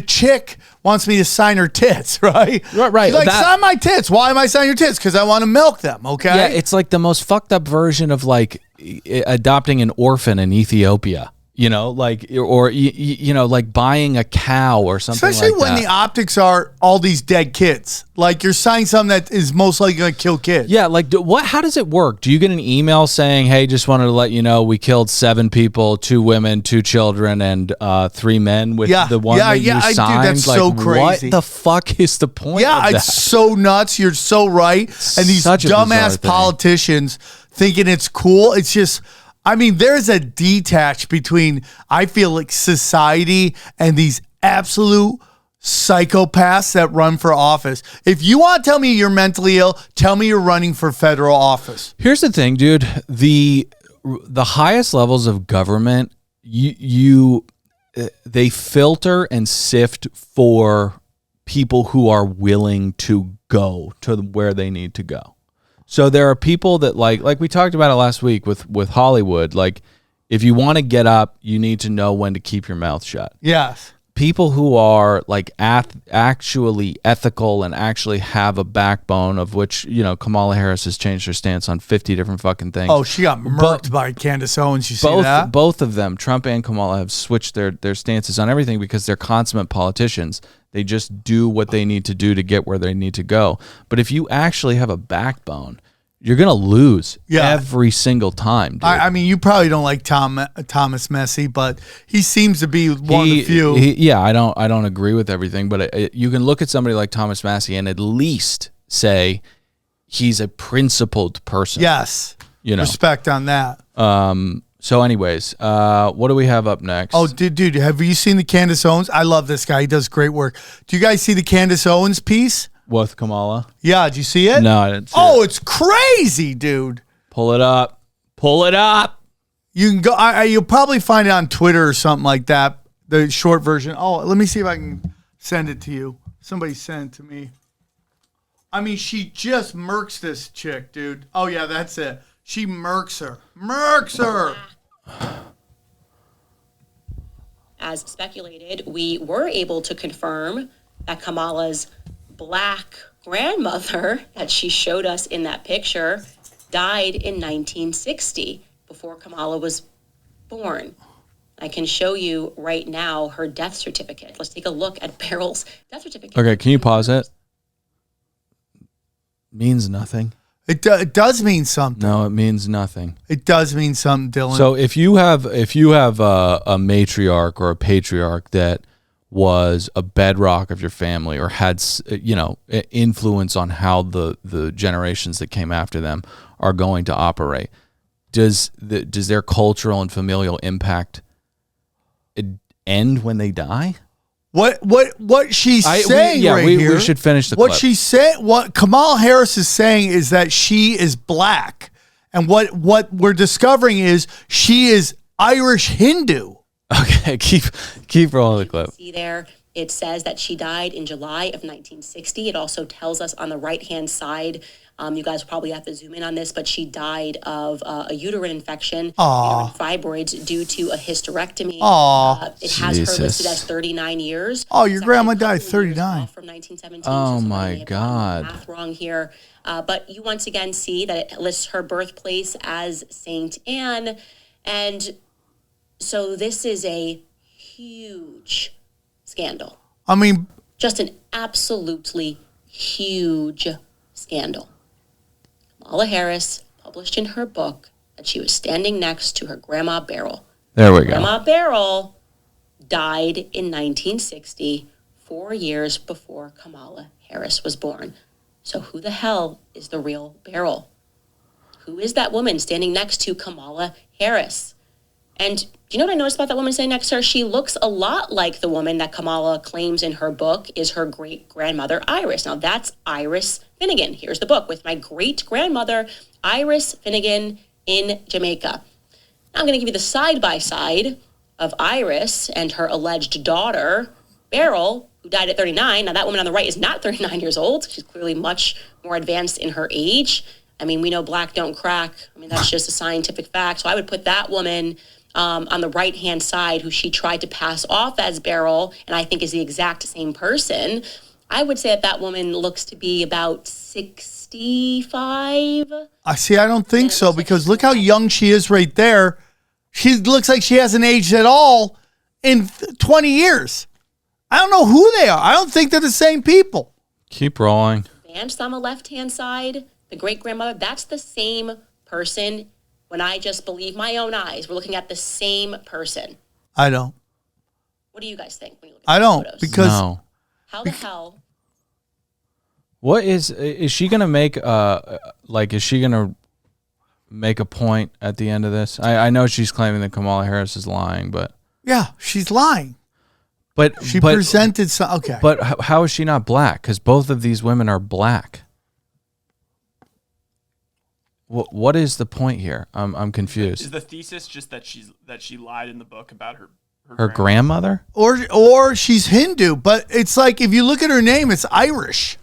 chick wants me to sign her tits, right? Right. She's like, sign my tits. Why am I signing your tits? Because I want to milk them, okay? Yeah, it's like the most fucked up version of like adopting an orphan in Ethiopia. You know, like, or, you know, like buying a cow or something Especially like that. when the optics are all these dead kids. Like, you're signing something that is most likely going to kill kids. Yeah, like, how does it work? Do you get an email saying, hey, just wanted to let you know we killed 7 people, 2 women, 2 children, and 3 men with the one that you signed? Dude, that's so crazy. What the fuck is the point of that? It's so nuts. You're so right. And these dumbass politicians thinking it's cool. It's just... I mean, there's a detach between, I feel like, society and these absolute psychopaths that run for office. If you want to tell me you're mentally ill, tell me you're running for federal office. Here's the thing, dude. The highest levels of government, they filter and sift for people who are willing to go to where they need to go. So there are people that like we talked about it last week with Hollywood. Like, if you want to get up, you need to know when to keep your mouth shut. Yes. People who are like actually ethical and actually have a backbone, of which, you know, Kamala Harris has changed her stance on 50 different fucking things. Oh, she got murked by Candace Owens. You see that? Both of them, Trump and Kamala, have switched their stances on everything because they're consummate politicians. They just do what they need to do to get where they need to go. But if you actually have a backbone, you're going to lose every single time, dude. I mean, you probably don't like Thomas Massey, but he seems to be one of the few. I don't agree with everything, but you can look at somebody like Thomas Massey and at least say he's a principled person. Yes. You know, respect on that. So anyways, what do we have up next? Oh, dude, have you seen the Candace Owens? I love this guy. He does great work. Do you guys see the Candace Owens piece? With Kamala? Yeah, did you see it? No, I didn't see it. It's crazy, dude. Pull it up. Pull it up. You can go. You'll probably find it on Twitter or something like that. The short version. Oh, let me see if I can send it to you. Somebody sent it to me. I mean, she just murks this chick, dude. Oh, yeah, that's it. She murks her. Murks her. As speculated, we were able to confirm that Kamala's black grandmother that she showed us in that picture died in 1960, before Kamala was born. I can show you right now her death certificate. Let's take a look at Beryl's death certificate. Okay, can you pause it? Means nothing. It does mean something. No, it means nothing. It does mean something, Dylan. So if you have a matriarch or a patriarch that was a bedrock of your family or had influence on how the generations that came after them are going to operate, does their cultural and familial impact end when they die? What she's saying here. We should finish the clip. What she said, what Kamala Harris is saying is that she is black, and what we're discovering is she is Irish Hindu. Okay, keep rolling the clip. See there, it says that she died in July of 1960. It also tells us on the right-hand side, you guys will probably have to zoom in on this, but she died of a uterine infection, uterine fibroids due to a hysterectomy. It has her listed as 39 years. Oh, your grandma died 39. From 1917. Oh, so my God. Math wrong here. But you once again see that it lists her birthplace as Saint Anne. And so this is a huge scandal. I mean, just an absolutely huge scandal. Kamala Harris published in her book that she was standing next to her grandma Beryl. There we go. Grandma Beryl died in 1960, 4 years before Kamala Harris was born. So who the hell is the real Beryl? Who is that woman standing next to Kamala Harris? And do you know what I noticed about that woman standing next to her? She looks a lot like the woman that Kamala claims in her book is her great-grandmother, Iris. Now, that's Iris Finnegan. Here's the book with my great-grandmother, Iris Finnegan, in Jamaica. Now, I'm going to give you the side-by-side of Iris and her alleged daughter, Beryl, who died at 39. Now, that woman on the right is not 39 years old. She's clearly much more advanced in her age. I mean, we know black don't crack. I mean, that's just a scientific fact. So I would put that woman on the right-hand side, who she tried to pass off as Beryl, and I think is the exact same person. I would say that woman looks to be about 65. I don't think so, because look how young she is right there. She looks like she hasn't aged at all in 20 years. I don't know who they are. I don't think they're the same people. Keep rolling. And on the left-hand side, the great-grandmother, that's the same person. When I just believe my own eyes, we're looking at the same person. I don't. What do you guys think when you look at I don't, photos? because How the hell? What is she gonna make? Is she gonna make a point at the end of this? I know she's claiming that Kamala Harris is lying, but yeah, she's lying. But she presented some. Okay, but how is she not black? Because both of these women are black. What is the point here? I'm confused. Is the thesis just that she lied in the book about her grandmother? Or she's Hindu, but it's like if you look at her name, it's Irish.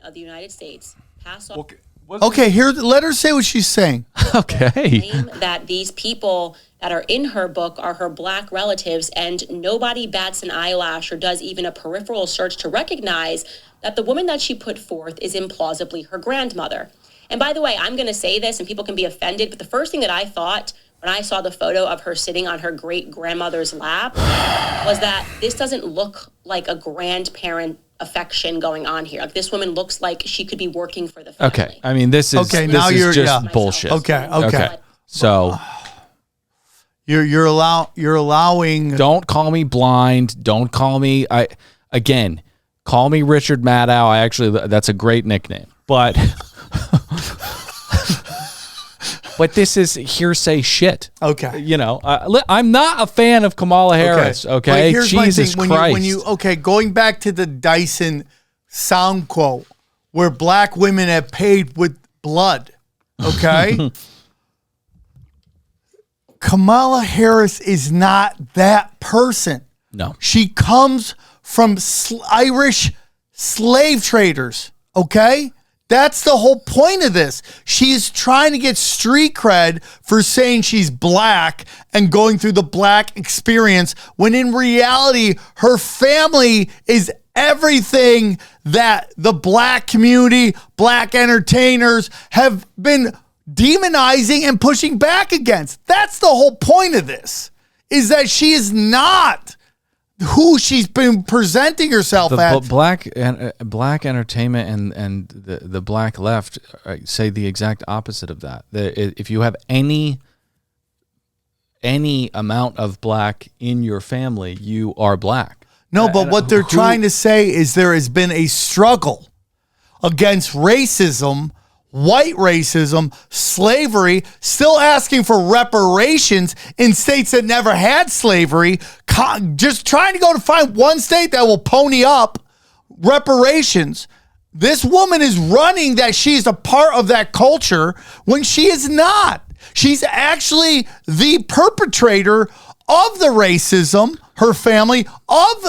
Of the United States, pass off. Okay, here, let her say what she's saying. Okay. That these people that are in her book are her black relatives, and nobody bats an eyelash or does even a peripheral search to recognize that the woman that she put forth is implausibly her grandmother. And by the way, I'm going to say this, and people can be offended, but the first thing that I thought when I saw the photo of her sitting on her great-grandmother's lap was that this doesn't look like a grandparent affection going on here. Like, this woman looks like she could be working for the family. Okay, I mean, this is just bullshit. Okay. So you're allowing. Don't call me blind. Don't call me. Call me Richard Maddow. That's a great nickname, but. but this is hearsay shit. Okay. You know, I'm not a fan of Kamala Harris. Okay. But here's Jesus my thing. Christ. When you going back to the Dyson sound quote where black women have paid with blood. Okay. Kamala Harris is not that person. No. She comes from Irish slave traders. Okay. That's the whole point of this. She's trying to get street cred for saying she's black and going through the black experience when in reality, her family is everything that the black community, black entertainers have been demonizing and pushing back against. That's the whole point of this, is that she is not who she's been presenting herself as. Black entertainment and the black left say the exact opposite of that. If you have any amount of black in your family, you are black. No, but what they're trying to say is there has been a struggle against racism, white racism, slavery, still asking for reparations in states that never had slavery, just trying to go to find one state that will pony up reparations. This woman is running that she's a part of that culture when she is not. She's actually the perpetrator of the racism, her family, of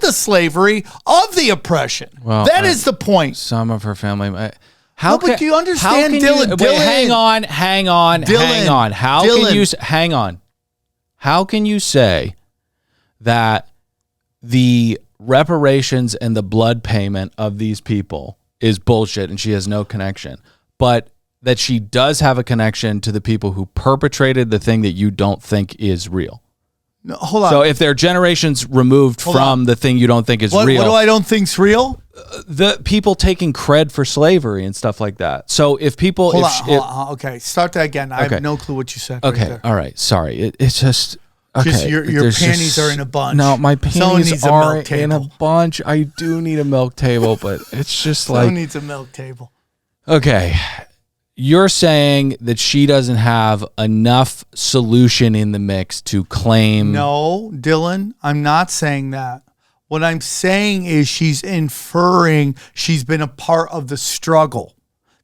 the slavery, of the oppression. Well, that is the point. Some of her family... but do you understand, Dylan? Wait, hang on. Dylan, How can you say that the reparations and the blood payment of these people is bullshit and she has no connection, but that she does have a connection to the people who perpetrated the thing that you don't think is real? No, hold on. So if they're generations removed from the thing you don't think is real. What do I don't think's real? The people taking cred for slavery and stuff like that. So if people... Hold on. Okay, start that again. I have no clue what you said. Okay, right all right. Sorry. It's just... Okay. Just your panties are in a bunch. No, my panties are in a table. bunch. I do need a milk table, but it's just Someone needs a milk table. Okay. You're saying that she doesn't have enough solution in the mix to claim... No, Dylan, I'm not saying that. What I'm saying is she's inferring she's been a part of the struggle.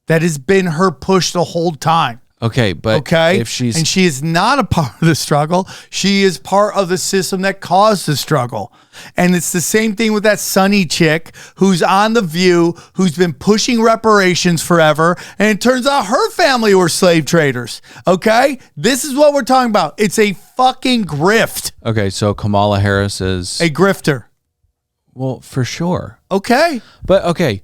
That has been her push the whole time. Okay, but if she's... And she is not a part of the struggle. She is part of the system that caused the struggle. And it's the same thing with that Sunny chick who's on The View, who's been pushing reparations forever. And it turns out her family were slave traders. Okay? This is what we're talking about. It's a fucking grift. Okay, so Kamala Harris is... a grifter. Well, for sure. Okay. But, okay...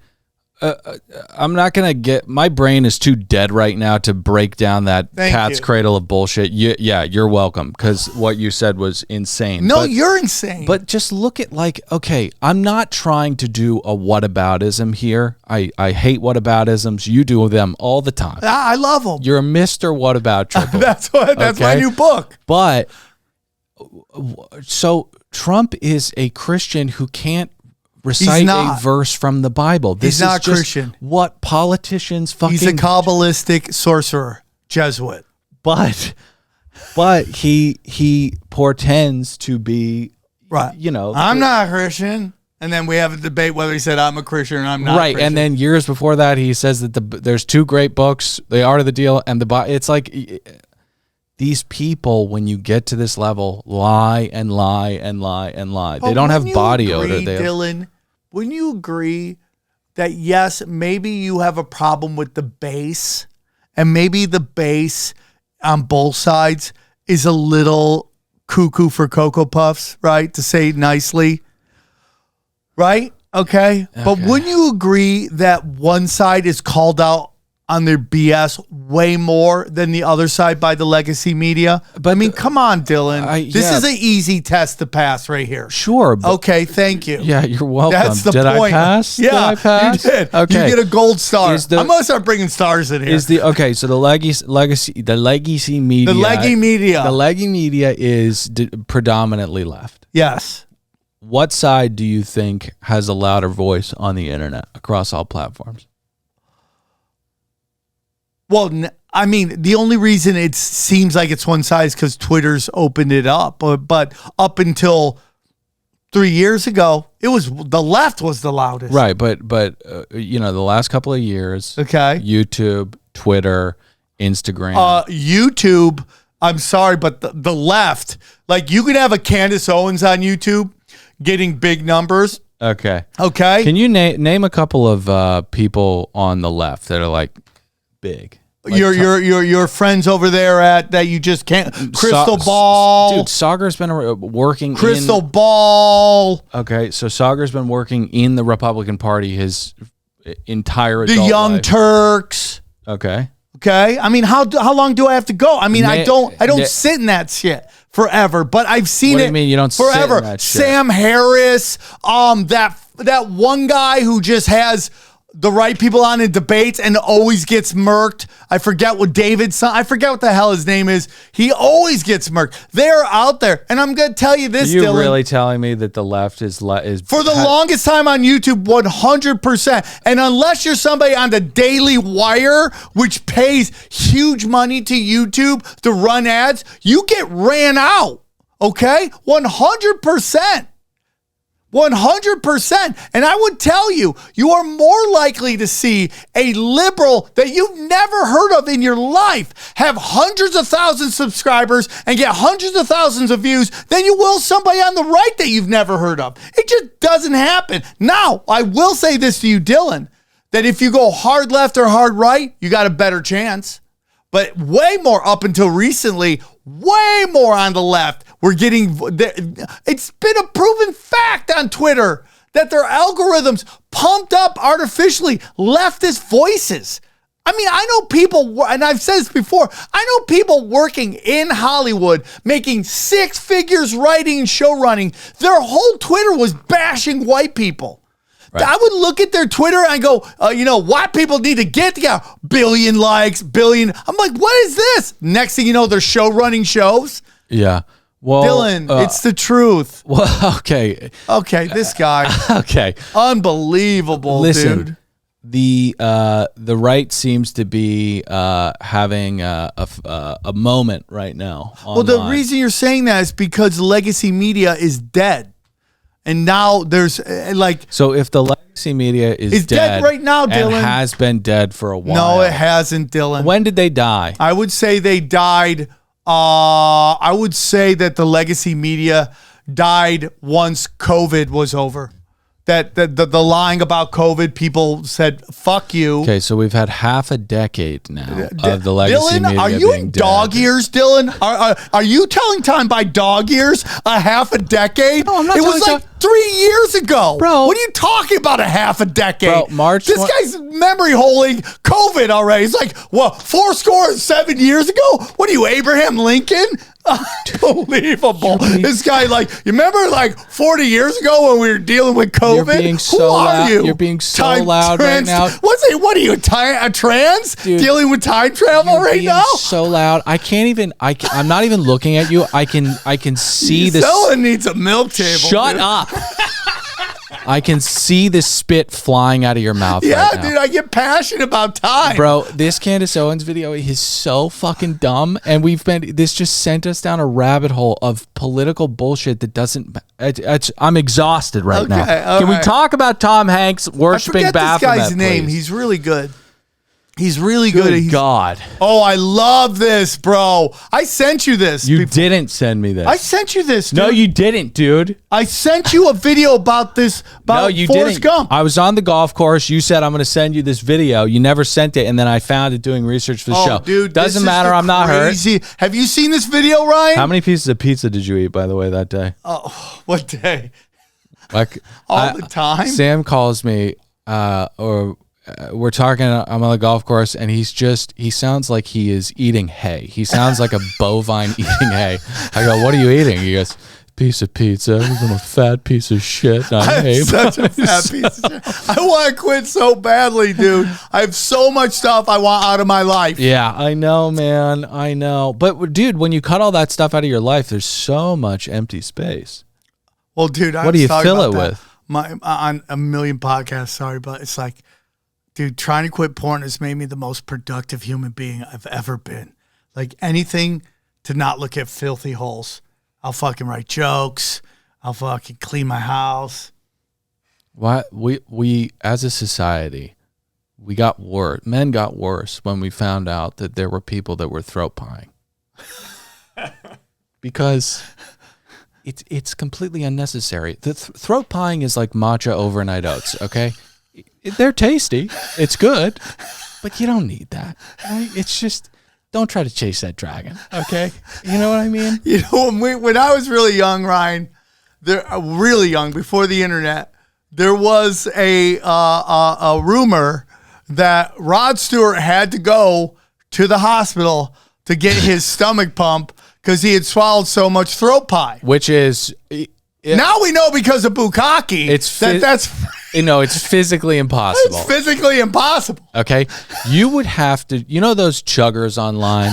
I'm not going to get... My brain is too dead right now to break down that cat's cradle of bullshit. Yeah, you're welcome, because what you said was insane. No, you're insane. But just look at, okay, I'm not trying to do a whataboutism here. I hate whataboutisms. You do them all the time. I love them. You're a Mr. Whatabout Triple. That's my new book. But, so Trump is a Christian who can't recite a verse from the Bible. This He's not is just Christian. What politicians fucking... He's a Kabbalistic sorcerer, Jesuit. But he portends to be, right. I'm not Christian. And then we have a debate whether he said I'm a Christian or I'm not right. Christian. And then years before that, he says that there's two great books, The Art of the Deal and it's like... These people, when you get to this level, lie and lie and lie and lie. They don't have body odor. Dylan, wouldn't you agree that, yes, maybe you have a problem with the base, and maybe the base on both sides is a little cuckoo for Cocoa Puffs, right? To say it nicely, right? Okay. But wouldn't you agree that one side is called out on their BS way more than the other side by the legacy media? But I mean, come on, Dylan. This is an easy test to pass right here. Sure. Okay, thank you. Yeah, you're welcome. That's the did point. I pass? Yeah, did I pass? You did. Okay. You get a gold star. I'm gonna start bringing stars in here. So the legacy media. The leggy media. The leggy media is predominantly left. Yes. What side do you think has a louder voice on the internet across all platforms? Well, I mean, the only reason it seems like it's one size because Twitter's opened it up, but up until 3 years ago, it was the left was the loudest. Right, but you know, the last couple of years, okay, YouTube, Twitter, Instagram, YouTube. I'm sorry, but the left, like you could have a Candace Owens on YouTube getting big numbers. Okay. Can you name a couple of people on the left that are like big? Like your friends over there at that you just can't. Crystal Ball. Dude, Sagar's been working Crystal Ball. Okay, so Sagar's been working in the Republican Party his entire adult The Young life. Turks. Okay. I mean, how long do I have to go? I mean, I don't sit in that shit forever, but I've seen What do it. you mean you don't sit in forever? that shit? Sam Harris, that one guy who just has the right people on in debates and always gets murked. I forget what I forget what the hell his name is. He always gets murked. They're out there. And I'm going to tell you this, Are you Dylan. really telling me that the left is For the longest time on YouTube, 100%. And unless you're somebody on the Daily Wire, which pays huge money to YouTube to run ads, you get ran out. Okay? 100%. 100%. And I would tell you, you are more likely to see a liberal that you've never heard of in your life have hundreds of thousands of subscribers and get hundreds of thousands of views than you will somebody on the right that you've never heard of. It just doesn't happen. Now, I will say this to you, Dylan, that if you go hard left or hard right, you got a better chance. But way more up until recently, way more on the left. It's been a proven fact on Twitter that their algorithms pumped up artificially leftist voices. I mean, I know people, and I've said this before, I know people working in Hollywood, making 6 figures writing and show running. Their whole Twitter was bashing white people. Right. I would look at their Twitter and go, white people need to get together. Billion likes, billion. I'm like, what is this? Next thing you know, they're show running shows. Yeah. Well, Dylan, it's the truth. Well, okay. Okay, this guy. Okay. Unbelievable, Listen, dude. The right seems to be having a moment right now. Well, the reason you're saying that is because legacy media is dead. And now there's So if the legacy media is dead right now, Dylan, and has been dead for a while. No, it hasn't, Dylan. When did they die? I would say they died. I would say that the legacy media died once COVID was over. That the lying about COVID, people said, fuck you. Okay, so we've had half a decade now of the legacy Dylan, media are you being in dog dead. years, Dylan? Are you telling time by dog years? A half a decade? No, I'm not It was telling like 3 years ago. Bro. What are you talking about a half a decade? Bro, This guy's memory holding COVID already. It's like, 7 years ago? What are you, Abraham Lincoln? Unbelievable. This guy, you remember 40 years ago when we were dealing with COVID? You're being so Who are loud. you? You're being so loud right now. What are you, a trans? Dude, dealing with time travel right being now? so loud. I can't even. I'm not even looking at you. I can see this. Someone needs a milk table. Shut dude. up. I can see the spit flying out of your mouth. Yeah, right now. dude, I get passionate about time. Bro, this Candace Owens video is so fucking dumb, and this just sent us down a rabbit hole of political bullshit that doesn't. I'm exhausted right now. Can we talk about Tom Hanks worshiping Baphomet? I forget this guy's name. Please? He's really good. He's really good. God. Oh, I love this, bro. I sent you this. You didn't send me this. I sent you this, dude. No, you didn't, dude. I sent you a video about this, No, you Forrest didn't. Gump. I was on the golf course. You said, I'm going to send you this video. You never sent it, and then I found it doing research for the show. Dude, doesn't matter. I'm not hurt. Have you seen this video, Ryan? How many pieces of pizza did you eat, by the way, that day? Oh, what day? All the time? Sam calls me, we're talking, I'm on the golf course, and he sounds like he is eating hay. He sounds like a bovine eating hay. I go, what are you eating? He goes, piece of pizza. I'm a fat piece of shit. I'm such a fat piece of shit. I want to quit so badly, dude. I have so much stuff I want out of my life. Yeah, I know, man. I know. But, dude, when you cut all that stuff out of your life, there's so much empty space. Well, dude, what do you fill it with? On a million podcasts, sorry, but it's like Dude, trying to quit porn has made me the most productive human being I've ever been. Like anything to not look at filthy holes. I'll fucking write jokes. I'll fucking clean my house. What we as a society, we got worse. Men got worse when we found out that there were people that were throat pieing. Because it's completely unnecessary. The throat pieing is like matcha overnight oats, okay? They're tasty. It's good. But you don't need that. Right? It's just, don't try to chase that dragon, okay? You know what I mean? You know, when I was really young, Ryan, really young, before the internet, there was a rumor that Rod Stewart had to go to the hospital to get his stomach pump because he had swallowed so much throat pie. Which is... now we know because of bukkake that's... it's physically impossible. It's physically impossible. Okay? You would have to... You know those chuggers online?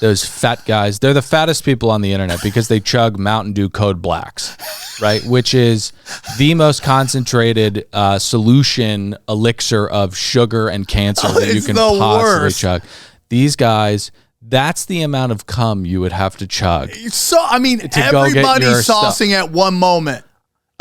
Those fat guys? They're the fattest people on the internet because they chug Mountain Dew Code Blacks, right? Which is the most concentrated solution elixir of sugar and cancer that you can possibly chug. These guys... That's the amount of cum you would have to chug. So, I mean, everybody's saucing at one moment.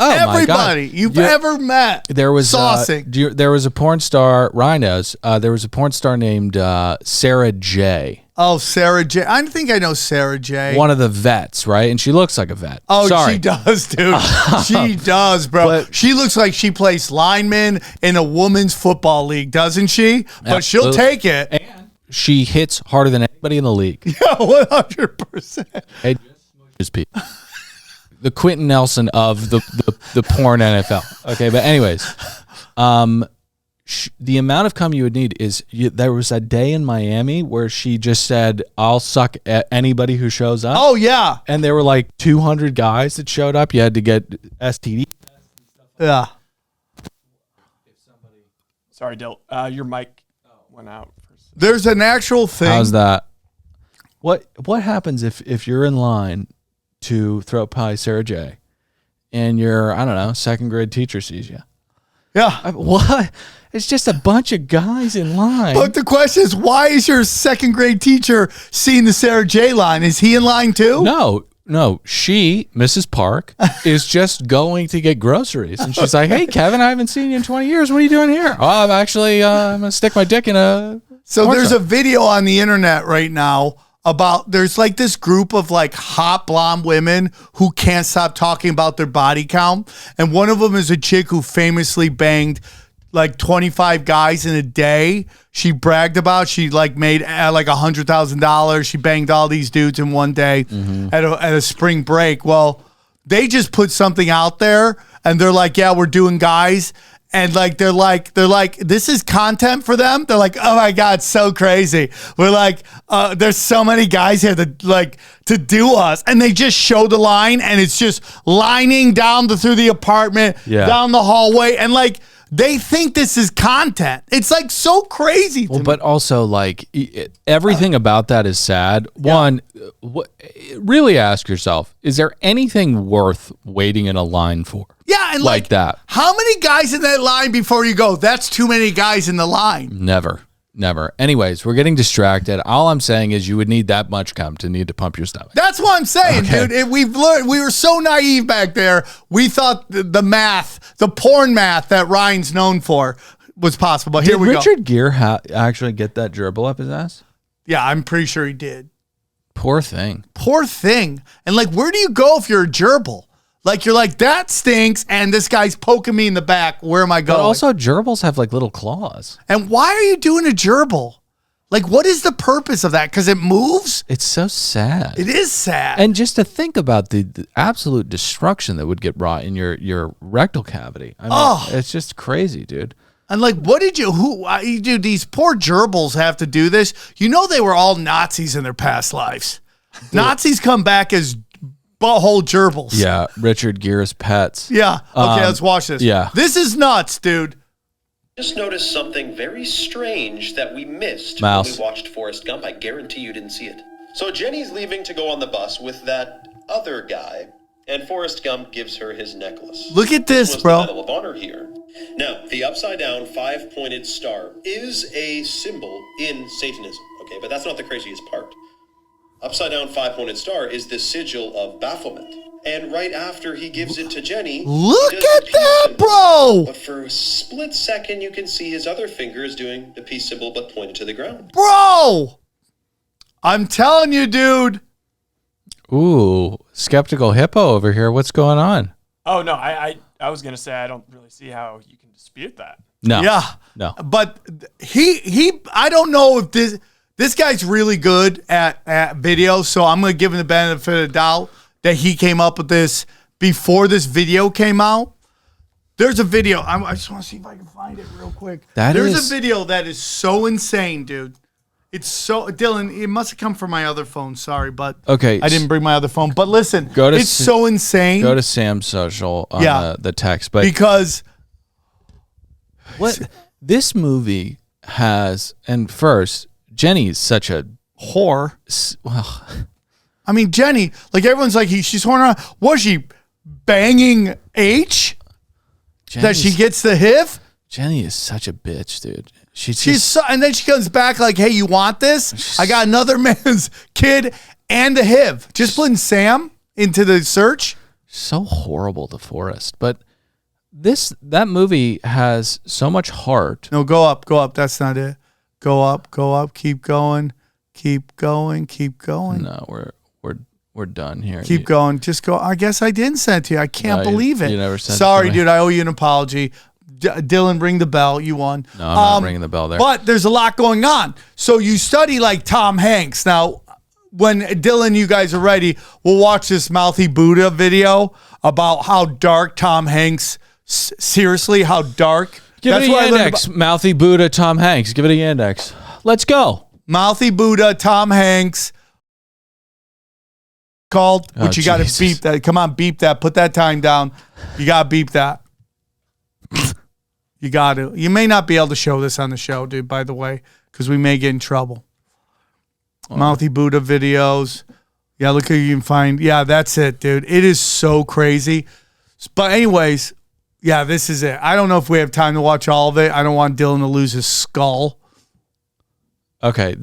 Oh, everybody my God. you've ever met. There was saucing. There was a porn star, Rhinos. There was a porn star named Sarah J. Oh, Sarah J. I think I know Sarah J. One of the vets, right? And she looks like a vet. Oh, sorry. She does, dude. She does, bro. But she looks like she plays lineman in a women's football league, doesn't she? But she'll take it. And she hits harder than anybody in the league. Yeah, 100%. Hey, the Quentin Nelson of the porn NFL. Okay, but anyways, the amount of cum you would need is there was a day in Miami where she just said, "I'll suck at anybody who shows up." Oh yeah, and there were like 200 guys that showed up. You had to get STD tests and stuff like that. Sorry, Dill. Your mic went out. There's an actual thing. How's that? What happens if you're in line to throat pie Sarah J and your, I don't know, second grade teacher sees you? Yeah. What? It's just a bunch of guys in line. But the question is, why is your second grade teacher seeing the Sarah J line? Is he in line too? No, she, Mrs. Park, is just going to get groceries. And she's like, "Hey, Kevin, I haven't seen you in 20 years. What are you doing here?" "Oh, I'm actually, I'm going to stick my dick in a..." So there's a video on the internet right now about, there's like this group of like hot blonde women who can't stop talking about their body count. And one of them is a chick who famously banged like 25 guys in a day. She bragged about, she like made like $100,000. She banged all these dudes in one day at a spring break. Well, they just put something out there and they're like, "Yeah, we're doing guys." And like they're like this is content for them. They're like, "Oh my God, so crazy." We're like, there's so many guys here to do us. And they just show the line and it's just lining down through the apartment, down the hallway, and like they think this is content. It's like so crazy to me. But also like everything about that is sad. One, really ask yourself, is there anything worth waiting in a line for? Yeah, and like that. How many guys in that line before you go, "That's too many guys in the line"? Never. Anyways, we're getting distracted. All I'm saying is you would need that much cum to need to pump your stomach. That's what I'm saying, dude. We've learned. We were so naive back there. We thought the math, the porn math that Ryan's known for, was possible. But here we go. Did Richard Gere actually get that gerbil up his ass? Yeah, I'm pretty sure he did. Poor thing. And like, where do you go if you're a gerbil? Like, you're like, "That stinks, and this guy's poking me in the back. Where am I going?" But also, gerbils have like little claws. And why are you doing a gerbil? Like, what is the purpose of that? Because it moves? It's so sad. It is sad. And just to think about the absolute destruction that would get wrought in your rectal cavity. I mean, it's just crazy, dude. And like, dude, these poor gerbils have to do this. You know, they were all Nazis in their past lives. Nazis come back as butthole gerbils. Yeah, Richard Gere's pets. Yeah. Okay, let's watch this. Yeah. This is nuts, dude. Just noticed something very strange that we missed Mouse. when we watched Forrest Gump. I guarantee you didn't see it. So Jenny's leaving to go on the bus with that other guy, and Forrest Gump gives her his necklace. Look at this, was bro. The Medal of Honor here. Now, the upside-down five-pointed star is a symbol in Satanism, okay? But that's not the craziest part. Upside-down five-pointed star is the sigil of Baphomet. And right after he gives it to Jenny, look he does at the peace that, symbol. bro. But for a split second, you can see his other finger is doing the peace symbol, but pointed to the ground. Bro, I'm telling you, dude. Ooh, skeptical hippo over here. What's going on? Oh no, I was gonna say I don't really see how you can dispute that. No. Yeah. No. But he I don't know if this guy's really good at video, so I'm going to give him the benefit of the doubt that he came up with this before this video came out. There's a video. I just want to see if I can find it real quick. There's a video that is so insane, dude. It's so, Dylan, it must have come from my other phone. Sorry, but Okay. I didn't bring my other phone. But listen, Go to it's so insane. Go to Sam's social on the text. But because what this movie has, and first, Jenny is such a whore. Well, I mean, Jenny, like everyone's like, she's horning around. Was she banging H? That she gets the HIV? Jenny is such a bitch, dude. And then she comes back like, hey, you want this? I got another man's kid and the HIV. Just putting Sam into the search. So horrible to Forrest. But that movie has so much heart. No, go up. That's not it. Go up, keep going. No, we're done here. Keep going. Just go. I guess I didn't send it to you. I can't believe it. You never sent Sorry, it to me. dude. I owe you an apology. Dylan, ring the bell. You won. No, I'm not ringing the bell there. But there's a lot going on. So you study like Tom Hanks. Now, when Dylan, you guys are ready, we'll watch this Mouthy Buddha video about how dark Tom Hanks. Seriously, how dark. Give it a Yandex. Mouthy Buddha, Tom Hanks. Give it a Yandex. Let's go. Mouthy Buddha, Tom Hanks. Called, which you got to beep that. Come on, beep that. Put that time down. You got to beep that. You got to. You may not be able to show this on the show, dude, by the way, because we may get in trouble. Mouthy Buddha videos. Yeah, look who you can find. Yeah, that's it, dude. It is so crazy. But anyways, yeah, this is it. I don't know if we have time to watch all of it. I don't want Dylan to lose his skull. Okay.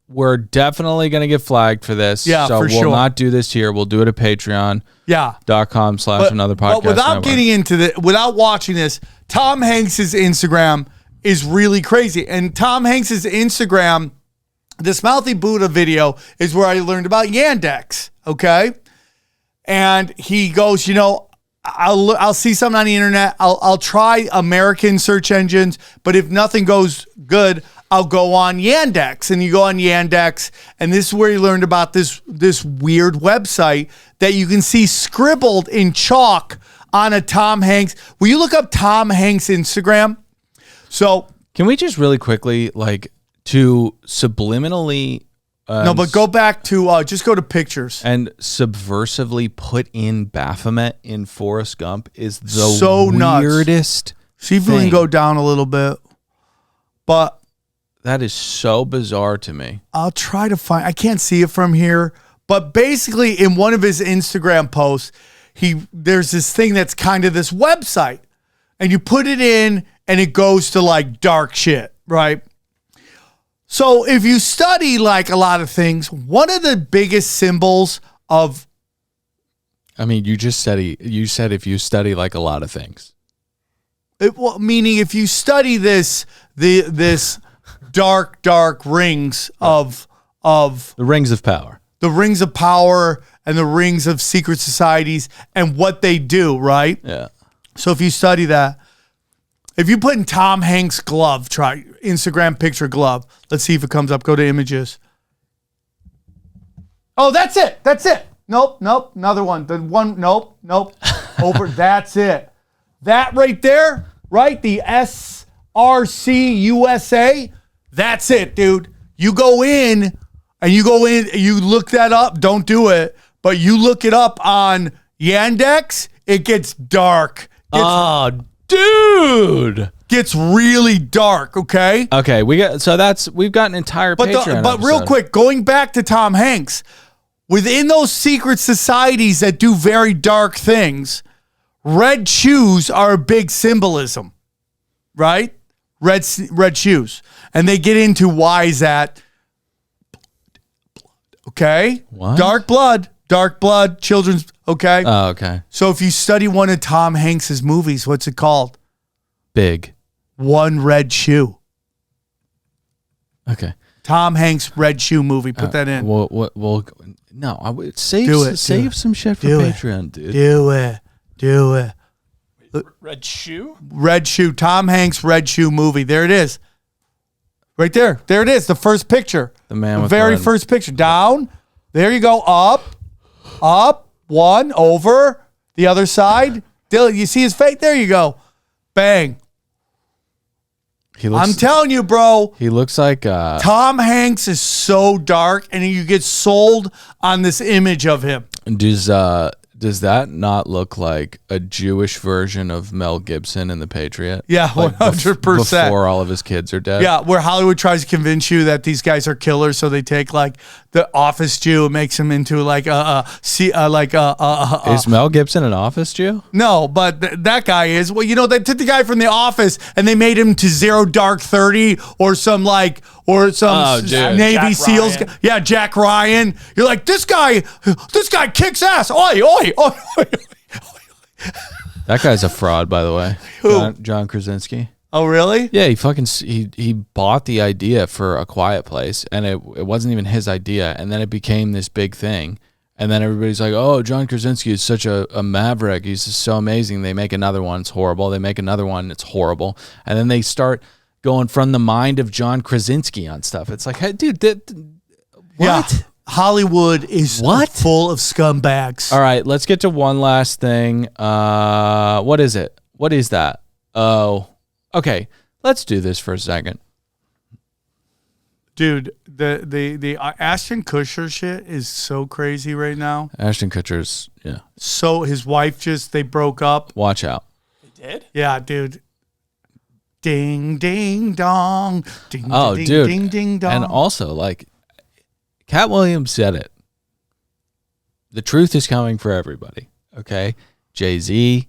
We're definitely going to get flagged for this. Yeah, so for we'll sure. not do this here. We'll do it at Patreon. Yeah. .com/another podcast. But without network. getting into without watching this, Tom Hanks's Instagram is really crazy. And Tom Hanks's Instagram, this Mouthy Buddha video is where I learned about Yandex. Okay. And he goes, I'll see something on the internet. I'll try American search engines, but if nothing goes good, I'll go on Yandex. And you go on Yandex, and this is where you learned about this weird website that you can see scribbled in chalk on a Tom Hanks. Will you look up Tom Hanks Instagram? So can we just really quickly, to subliminally no, but go back to just go to pictures and subversively put in Baphomet in Forrest Gump is the so weirdest. See if we can go down a little bit, but that is so bizarre to me. I'll try to find. I can't see it from here, but basically, in one of his Instagram posts, there's this thing that's kind of this website, and you put it in, and it goes to dark shit, right? So if you study a lot of things, one of the biggest symbols of, I mean, you said if you study a lot of things, meaning if you study this dark rings of the rings of power, and the rings of secret societies and what they do, right? Yeah. So if you study that, if you put in Tom Hanks glove, try Instagram picture glove. Let's see if it comes up. Go to images. Oh, that's it. Nope. Another one. The one. Nope. Over. That's it. That right there, right? The SRC USA. That's it, dude. You go in, you look that up. Don't do it, but you look it up on Yandex. It gets dark. Dude, gets really dark. Okay. We've got an entire Patreon but real episode. quick, going back to Tom Hanks, within those secret societies that do very dark things, red shoes are a big symbolism, right? Red shoes. And they get into why is that? Okay? What? Dark blood, children's, okay? Oh, okay. So if you study one of Tom Hanks's movies, what's it called? Big. One Red Shoe. Okay. Tom Hanks red shoe movie. Put that in. Well, no, I would save some shit for Patreon, dude. Do it. Red shoe? Red shoe. Tom Hanks red shoe movie. There it is. Right there. There it is. The first picture. The man the with very first picture. Down. There you go. Up. One. Over. The other side. Dylan, you see his face? There you go. Bang. I'm telling you, bro. He looks like Tom Hanks is so dark, and you get sold on this image of him. Does that not look like a Jewish version of Mel Gibson in The Patriot? Yeah, 100%. Before all of his kids are dead. Yeah, where Hollywood tries to convince you that these guys are killers, so they take like the office Jew and makes him into like Is Mel Gibson an office Jew? No, but that guy is. Well, you know, they took the guy from The Office and they made him to Zero Dark 30 or some Navy Jack SEALs. Ryan. Yeah, Jack Ryan. You're like, this guy kicks ass. Oi, oi, oi. That guy's a fraud, by the way. Who? John Krasinski. Oh, really? Yeah, he bought the idea for A Quiet Place, and it wasn't even his idea, and then it became this big thing, and then everybody's like, oh, John Krasinski is such a maverick. He's just so amazing. They make another one, it's horrible. They make another one, it's horrible. And then they start going from the mind of John Krasinski on stuff. It's like, hey, dude, what? Yeah. Hollywood is full of scumbags. All right, let's get to one last thing. What is it? What is that? Oh, okay. Let's do this for a second. Dude, the Ashton Kutcher shit is so crazy right now. Ashton Kutcher's, yeah. So his wife they broke up. Watch out. They did? Yeah, dude. Ding, ding, dong. Ding, Oh, ding, dude. ding, ding, dong. And also, like, Cat Williams said it. The truth is coming for everybody. Okay? Jay-Z.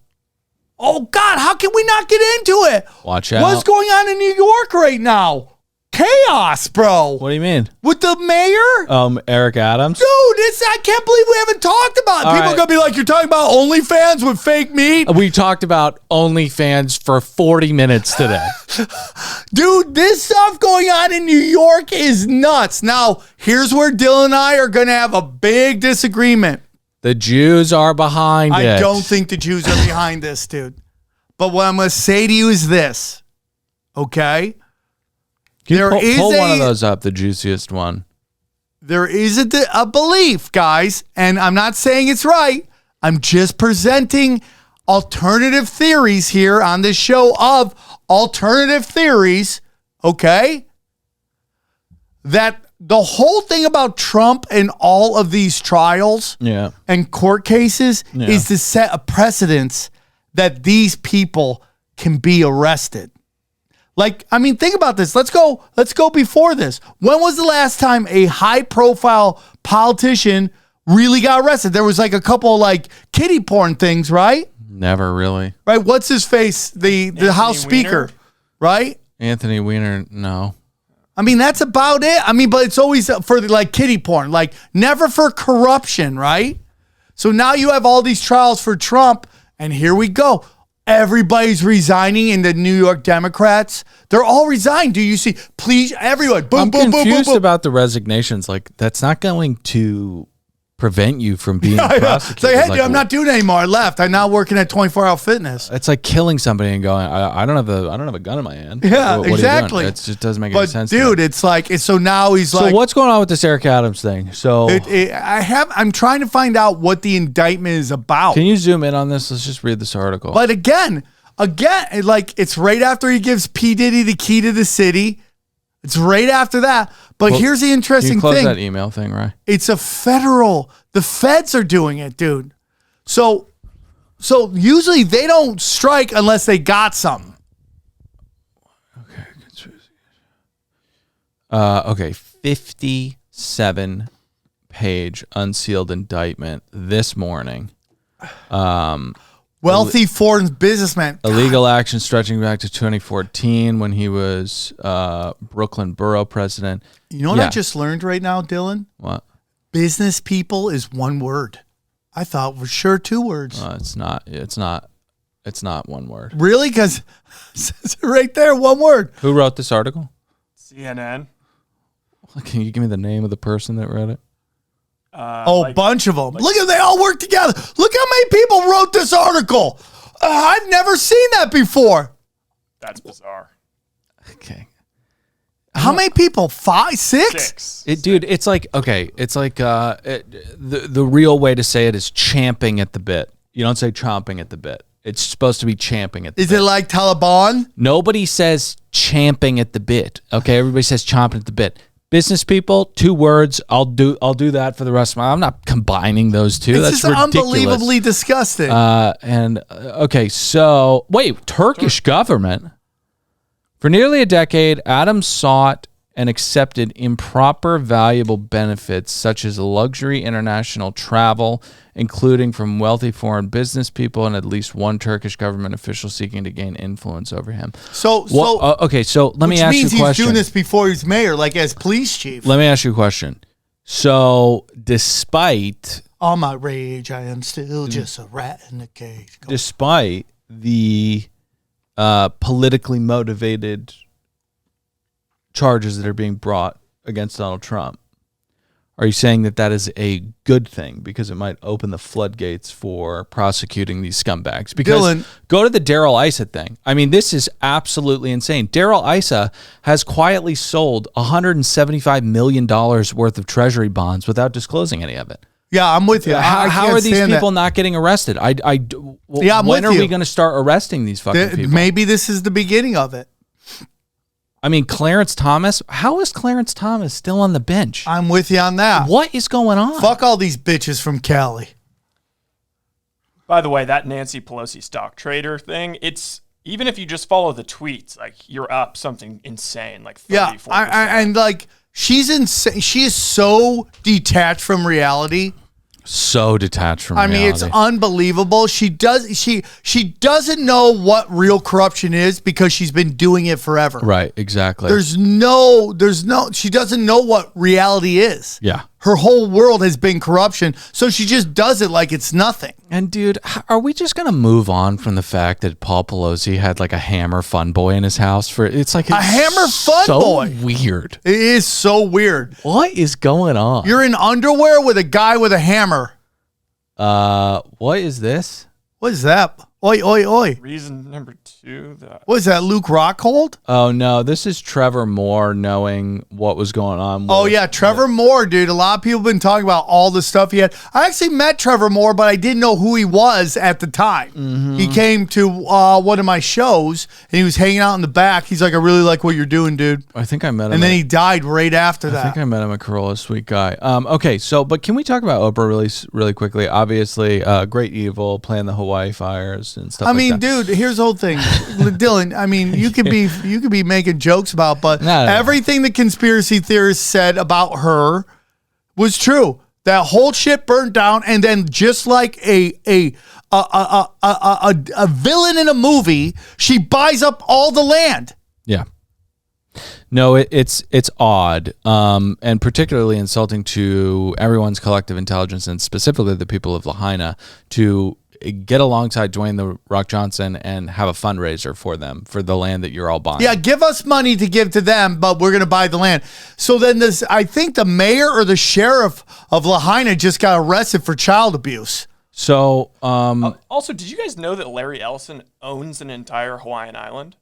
Oh, God, how can we not get into it? Watch out. What's going on in New York right now? Chaos, bro. What do you mean? With the mayor? Eric Adams? Dude, I can't believe we haven't talked about it. All People right. are going to be like, you're talking about OnlyFans with fake meat? We talked about OnlyFans for 40 minutes today. Dude, this stuff going on in New York is nuts. Now, here's where Dylan and I are going to have a big disagreement. The Jews are behind it. I don't think the Jews are behind this, dude. But what I'm going to say to you is this, okay? Can you pull one of those up, the juiciest one. There is a belief, guys, and I'm not saying it's right. I'm just presenting alternative theories here on this show of alternative theories, okay? That the whole thing about Trump and all of these trials and court cases is to set a precedence that these people can be arrested. Like, I mean, think about this. Let's go before this. When was the last time a high-profile politician really got arrested? There was like a couple like kiddie porn things, right? Never really. Right? What's his face? The House Speaker, right? Anthony Weiner, no. I mean, that's about it. I mean, but it's always for like kiddie porn, like never for corruption, right? So now you have all these trials for Trump, and here we go. Everybody's resigning in the New York Democrats. They're all resigned. Do you see? Please, everyone. Boom, I'm boom, boom, boom, confused boom. about the resignations. Like, that's not going to prevent you from being Yeah, prosecuted. it's like, hey, Like, dude, I'm not doing it anymore. I left. I'm now working at 24-Hour Fitness. It's like killing somebody and going, I don't have a gun in my hand. Yeah, What are you doing? exactly. It just doesn't make any But sense. to me. dude, it's like so now he's So like. what's going on with this Eric Adams thing? So I'm trying to find out what the indictment is about. can you zoom in on this? Let's just read this article. But again, like it's right after he gives P. Diddy the key to the city. It's right after that. But Well, here's the Can interesting you close thing. that email thing, right? It's a the feds are doing it, dude. So usually they don't strike unless they got something. Okay, 57 page unsealed indictment this morning. Wealthy foreign businessman. Illegal action stretching back to 2014 when he was Brooklyn borough president. You know what I just learned right now, Dylan? What? Business people is one word. I thought for sure 2 words. It's not. It's not one word. Really? Because it says it right there, 1 word. Who wrote this article? CNN. Can you give me the name of the person that wrote it? A bunch of them. Look at they all work together. Look how many people wrote this article. I've never seen that before. That's bizarre. Okay. How many people? 5, 6? Dude, it's like, okay, it's like the real way to say it is champing at the bit. You don't say chomping at the bit. It's supposed to be champing at the bit. Is it like Taliban? Nobody says champing at the bit. Okay, everybody says chomping at the bit. Business people, 2 words. I'll do that for the rest of my. I'm not combining those two. It's That's just ridiculous. unbelievably disgusting. Okay, so wait, Turkish government. For nearly a decade, Adams sought and accepted improper valuable benefits such as luxury international travel, including from wealthy foreign business people and at least 1 Turkish government official seeking to gain influence over him. Okay, so let me ask you a question. Which means he's doing this before he's mayor, like as police chief. Let me ask you a question. So, despite all my rage, I am still just a rat in the cage. Despite the politically motivated charges that are being brought against Donald Trump, are you saying that is a good thing because it might open the floodgates for prosecuting these scumbags? Because Dylan, go to the Darrell Issa thing. I mean, this is absolutely insane. Darrell Issa has quietly sold $175 million worth of treasury bonds without disclosing any of it. Yeah, I'm with you. How are these people not getting arrested? When are we going to start arresting these fucking people? Maybe this is the beginning of it. I mean, Clarence Thomas. How is Clarence Thomas still on the bench? I'm with you on that. What is going on? Fuck all these bitches from Cali. By the way, that Nancy Pelosi stock trader thing, it's even if you just follow the tweets, like you're up something insane, like 34%. Yeah, and like she's insane. She is so detached from reality. So detached from reality. I mean, it's unbelievable. She doesn't know what real corruption is because she's been doing it forever. Right, exactly. She doesn't know what reality is. Yeah. Her whole world has been corruption, so she just does it like it's nothing. And dude, are we just going to move on from the fact that Paul Pelosi had like a hammer fun boy in his house it's like a hammer fun boy? Weird. It is so weird. What is going on? You're in underwear with a guy with a hammer. What is this? What is that? Oi, oi, oi. Reason number 2. What is that, Luke Rockhold? Oh, no. This is Trevor Moore knowing what was going on. Trevor Moore, dude. A lot of people have been talking about all the stuff he had. I actually met Trevor Moore, but I didn't know who he was at the time. Mm-hmm. He came to one of my shows, and he was hanging out in the back. He's like, I really like what you're doing, dude. I think I met him. And then he died right after that. I think I met him at Corolla. Sweet guy. Okay, but can we talk about Oprah really quickly? Obviously, Great Evil, playing the Hawaii fires and stuff like that. Dude, here's the whole thing. Dylan, I mean, you could be making jokes about, but everything the conspiracy theorists said about her was true. That whole shit burnt down, and then just like a villain in a movie, she buys up all the land. Yeah. No, it's odd, and particularly insulting to everyone's collective intelligence, and specifically the people of Lahaina, to get alongside Dwayne The Rock Johnson and have a fundraiser for them for the land that you're all buying. Yeah, give us money to give to them, but we're going to buy the land. So then I think the mayor or the sheriff of Lahaina just got arrested for child abuse. So, also, did you guys know that Larry Ellison owns an entire Hawaiian island?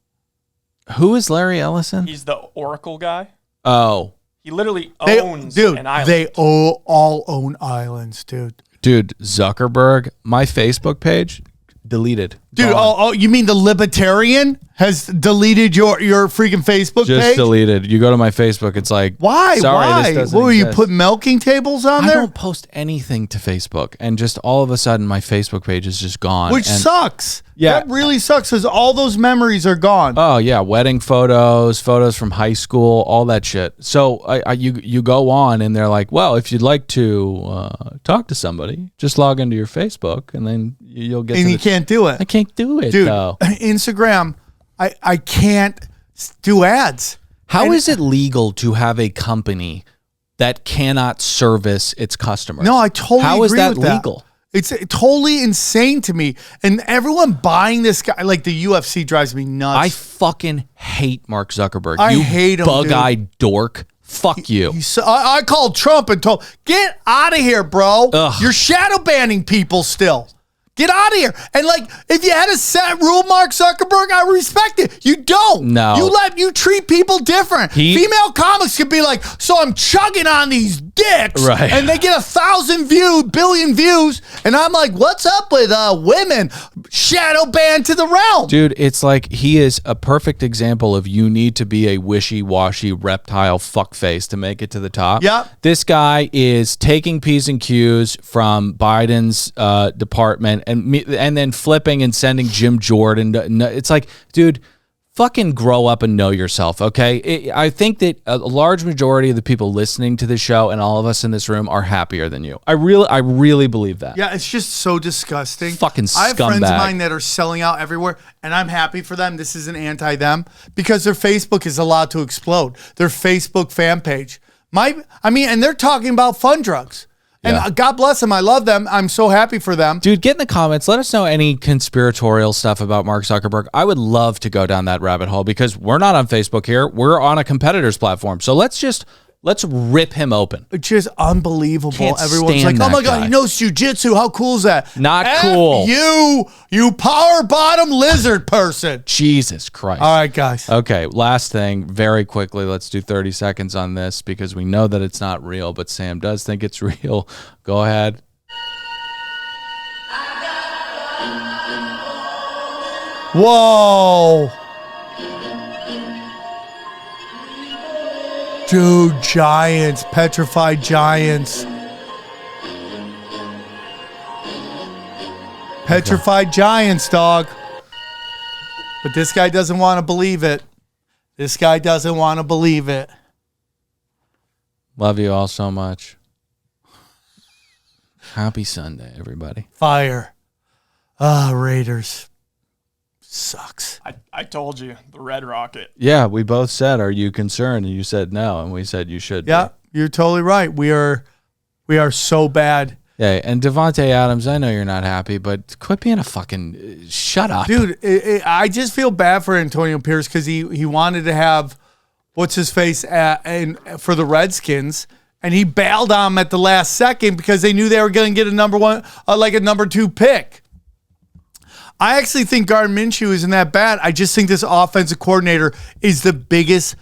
Who is Larry Ellison? He's the Oracle guy. Oh. He literally owns an island. They all own islands, dude. Dude, Zuckerberg, my Facebook page, deleted. Dude, Gone. you mean the Libertarian has deleted your freaking Facebook Just page? deleted. You go to my Facebook, it's like, Why? Sorry, Why? this doesn't What were you exist. put milking tables on I there? don't post anything to Facebook, and just all of a sudden, my Facebook page is just gone. Which and, sucks. Yeah. That really sucks because all those memories are gone. Oh yeah, wedding photos from high school, all that shit. So you go on, and they're like, well, if you'd like to talk to somebody, just log into your Facebook, and then you'll get. And you can't do it. I can't do it, Dude, though. Instagram, I can't do ads. How is it legal to have a company that cannot service its customers? No, I totally How is agree that with that. legal? It's totally insane to me. And everyone buying this guy, like the UFC drives me nuts. I fucking hate Mark Zuckerberg. I you hate him, bug-eyed dork. Fuck you. I called Trump and told, get out of here, bro. Ugh. You're shadow banning people still. Get out of here. And like, if you had a set rule, Mark Zuckerberg, I respect it. You don't. No. You treat people different. Female comics could be like, so I'm chugging on these dicks. Right. And they get 1,000 billion views. And I'm like, what's up with women? Shadow ban to the realm. Dude, it's like he is a perfect example of you need to be a wishy-washy reptile fuckface to make it to the top. Yep. This guy is taking P's and Q's from Biden's department and then flipping and sending Jim Jordan. It's like, dude, fucking grow up and know yourself, okay? I think that a large majority of the people listening to this show and all of us in this room are happier than you. I really believe that. Yeah, it's just so disgusting. Fucking I have friends of scumbag. mine that are selling out everywhere, and I'm happy for them. This isn't anti-them because their Facebook is allowed to explode. Their Facebook fan page. And they're talking about fun drugs. And God bless them. I love them. I'm so happy for them. Dude, get in the comments. Let us know any conspiratorial stuff about Mark Zuckerberg. I would love to go down that rabbit hole because we're not on Facebook here. We're on a competitor's platform. So let's rip him open. It's just unbelievable. Can't Everyone's stand like, oh my that God, guy. he knows jujitsu. How cool is that? Not F cool. You power bottom lizard person. Jesus Christ. All right, guys. Okay, last thing, very quickly. Let's do 30 seconds on this because we know that it's not real, but Sam does think it's real. Go ahead. Whoa. Dude, giants, petrified giants. Petrified giants, dog. But this guy doesn't want to believe it. This guy doesn't want to believe it. Love you all so much. Happy Sunday, everybody. Fire. Raiders. Sucks. I told you, the Red Rocket. Yeah, we both said, are you concerned? And you said no, and we said you should be. Yeah, you're totally right. We are so bad. Yeah, and Devontae Adams, I know you're not happy, but quit being a fucking shut up. Dude, I just feel bad for Antonio Pierce because he wanted to have what's his face for the Redskins, and he bailed on him at the last second because they knew they were going to get a number 2 pick. I actually think Gardner Minshew isn't that bad. I just think this offensive coordinator is the biggest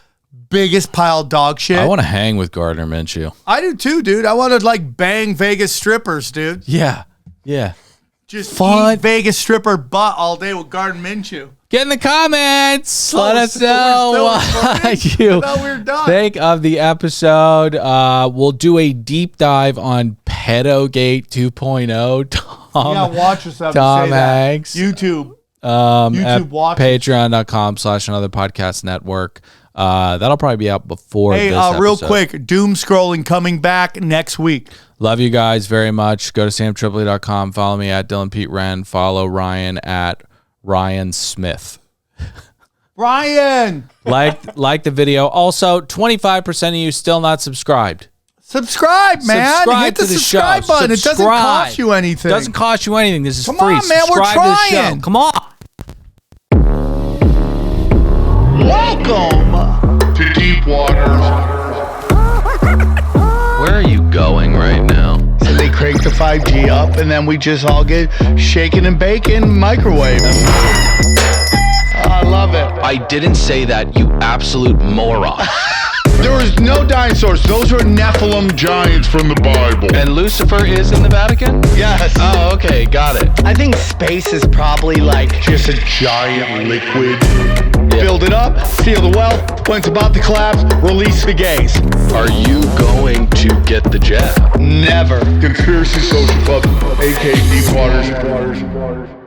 pile of dog shit. I want to hang with Gardner Minshew. I do too, dude. I want to bang Vegas strippers, dude. Yeah. Just Fun. eat Vegas stripper butt all day with Gardner Minshew. Get in the comments. Let us so we're know still what recording? you I thought we were done. think of the episode. We'll do a deep dive on Pedogate 2.0. Watch yourself. Tom say that. Hanks. YouTube. At watch. patreon.com/another podcast network. That'll probably be out before Hey, this real episode. quick, doom scrolling coming back next week. Love you guys very much. Go to samtripoli.com. Follow me at Dylan Pete Wren. Follow Ryan at Ryan Smith. Ryan, Like the video. Also, 25% of you still not subscribed. subscribe, man. Subscribe Hit the to the subscribe show. button. It doesn't Subscribe. cost you anything. Doesn't cost you anything. This is Come free. on, man, we're Subscribe to the trying. show. Come on. Welcome to Deep Waters. Where are you going right now? So they crank the 5G up, and then we just all get shaken and baking microwave. I love it. I didn't say that, you absolute moron. There was no dinosaurs. Those were Nephilim giants from the Bible. And Lucifer is in the Vatican? Yes. Oh, okay, got it. I think space is probably like just a giant liquid. Build it up, seal the wealth. When it's about to collapse, release the gays. Are you going to get the jab? Never. Conspiracy Social Club, aka Deep Waters.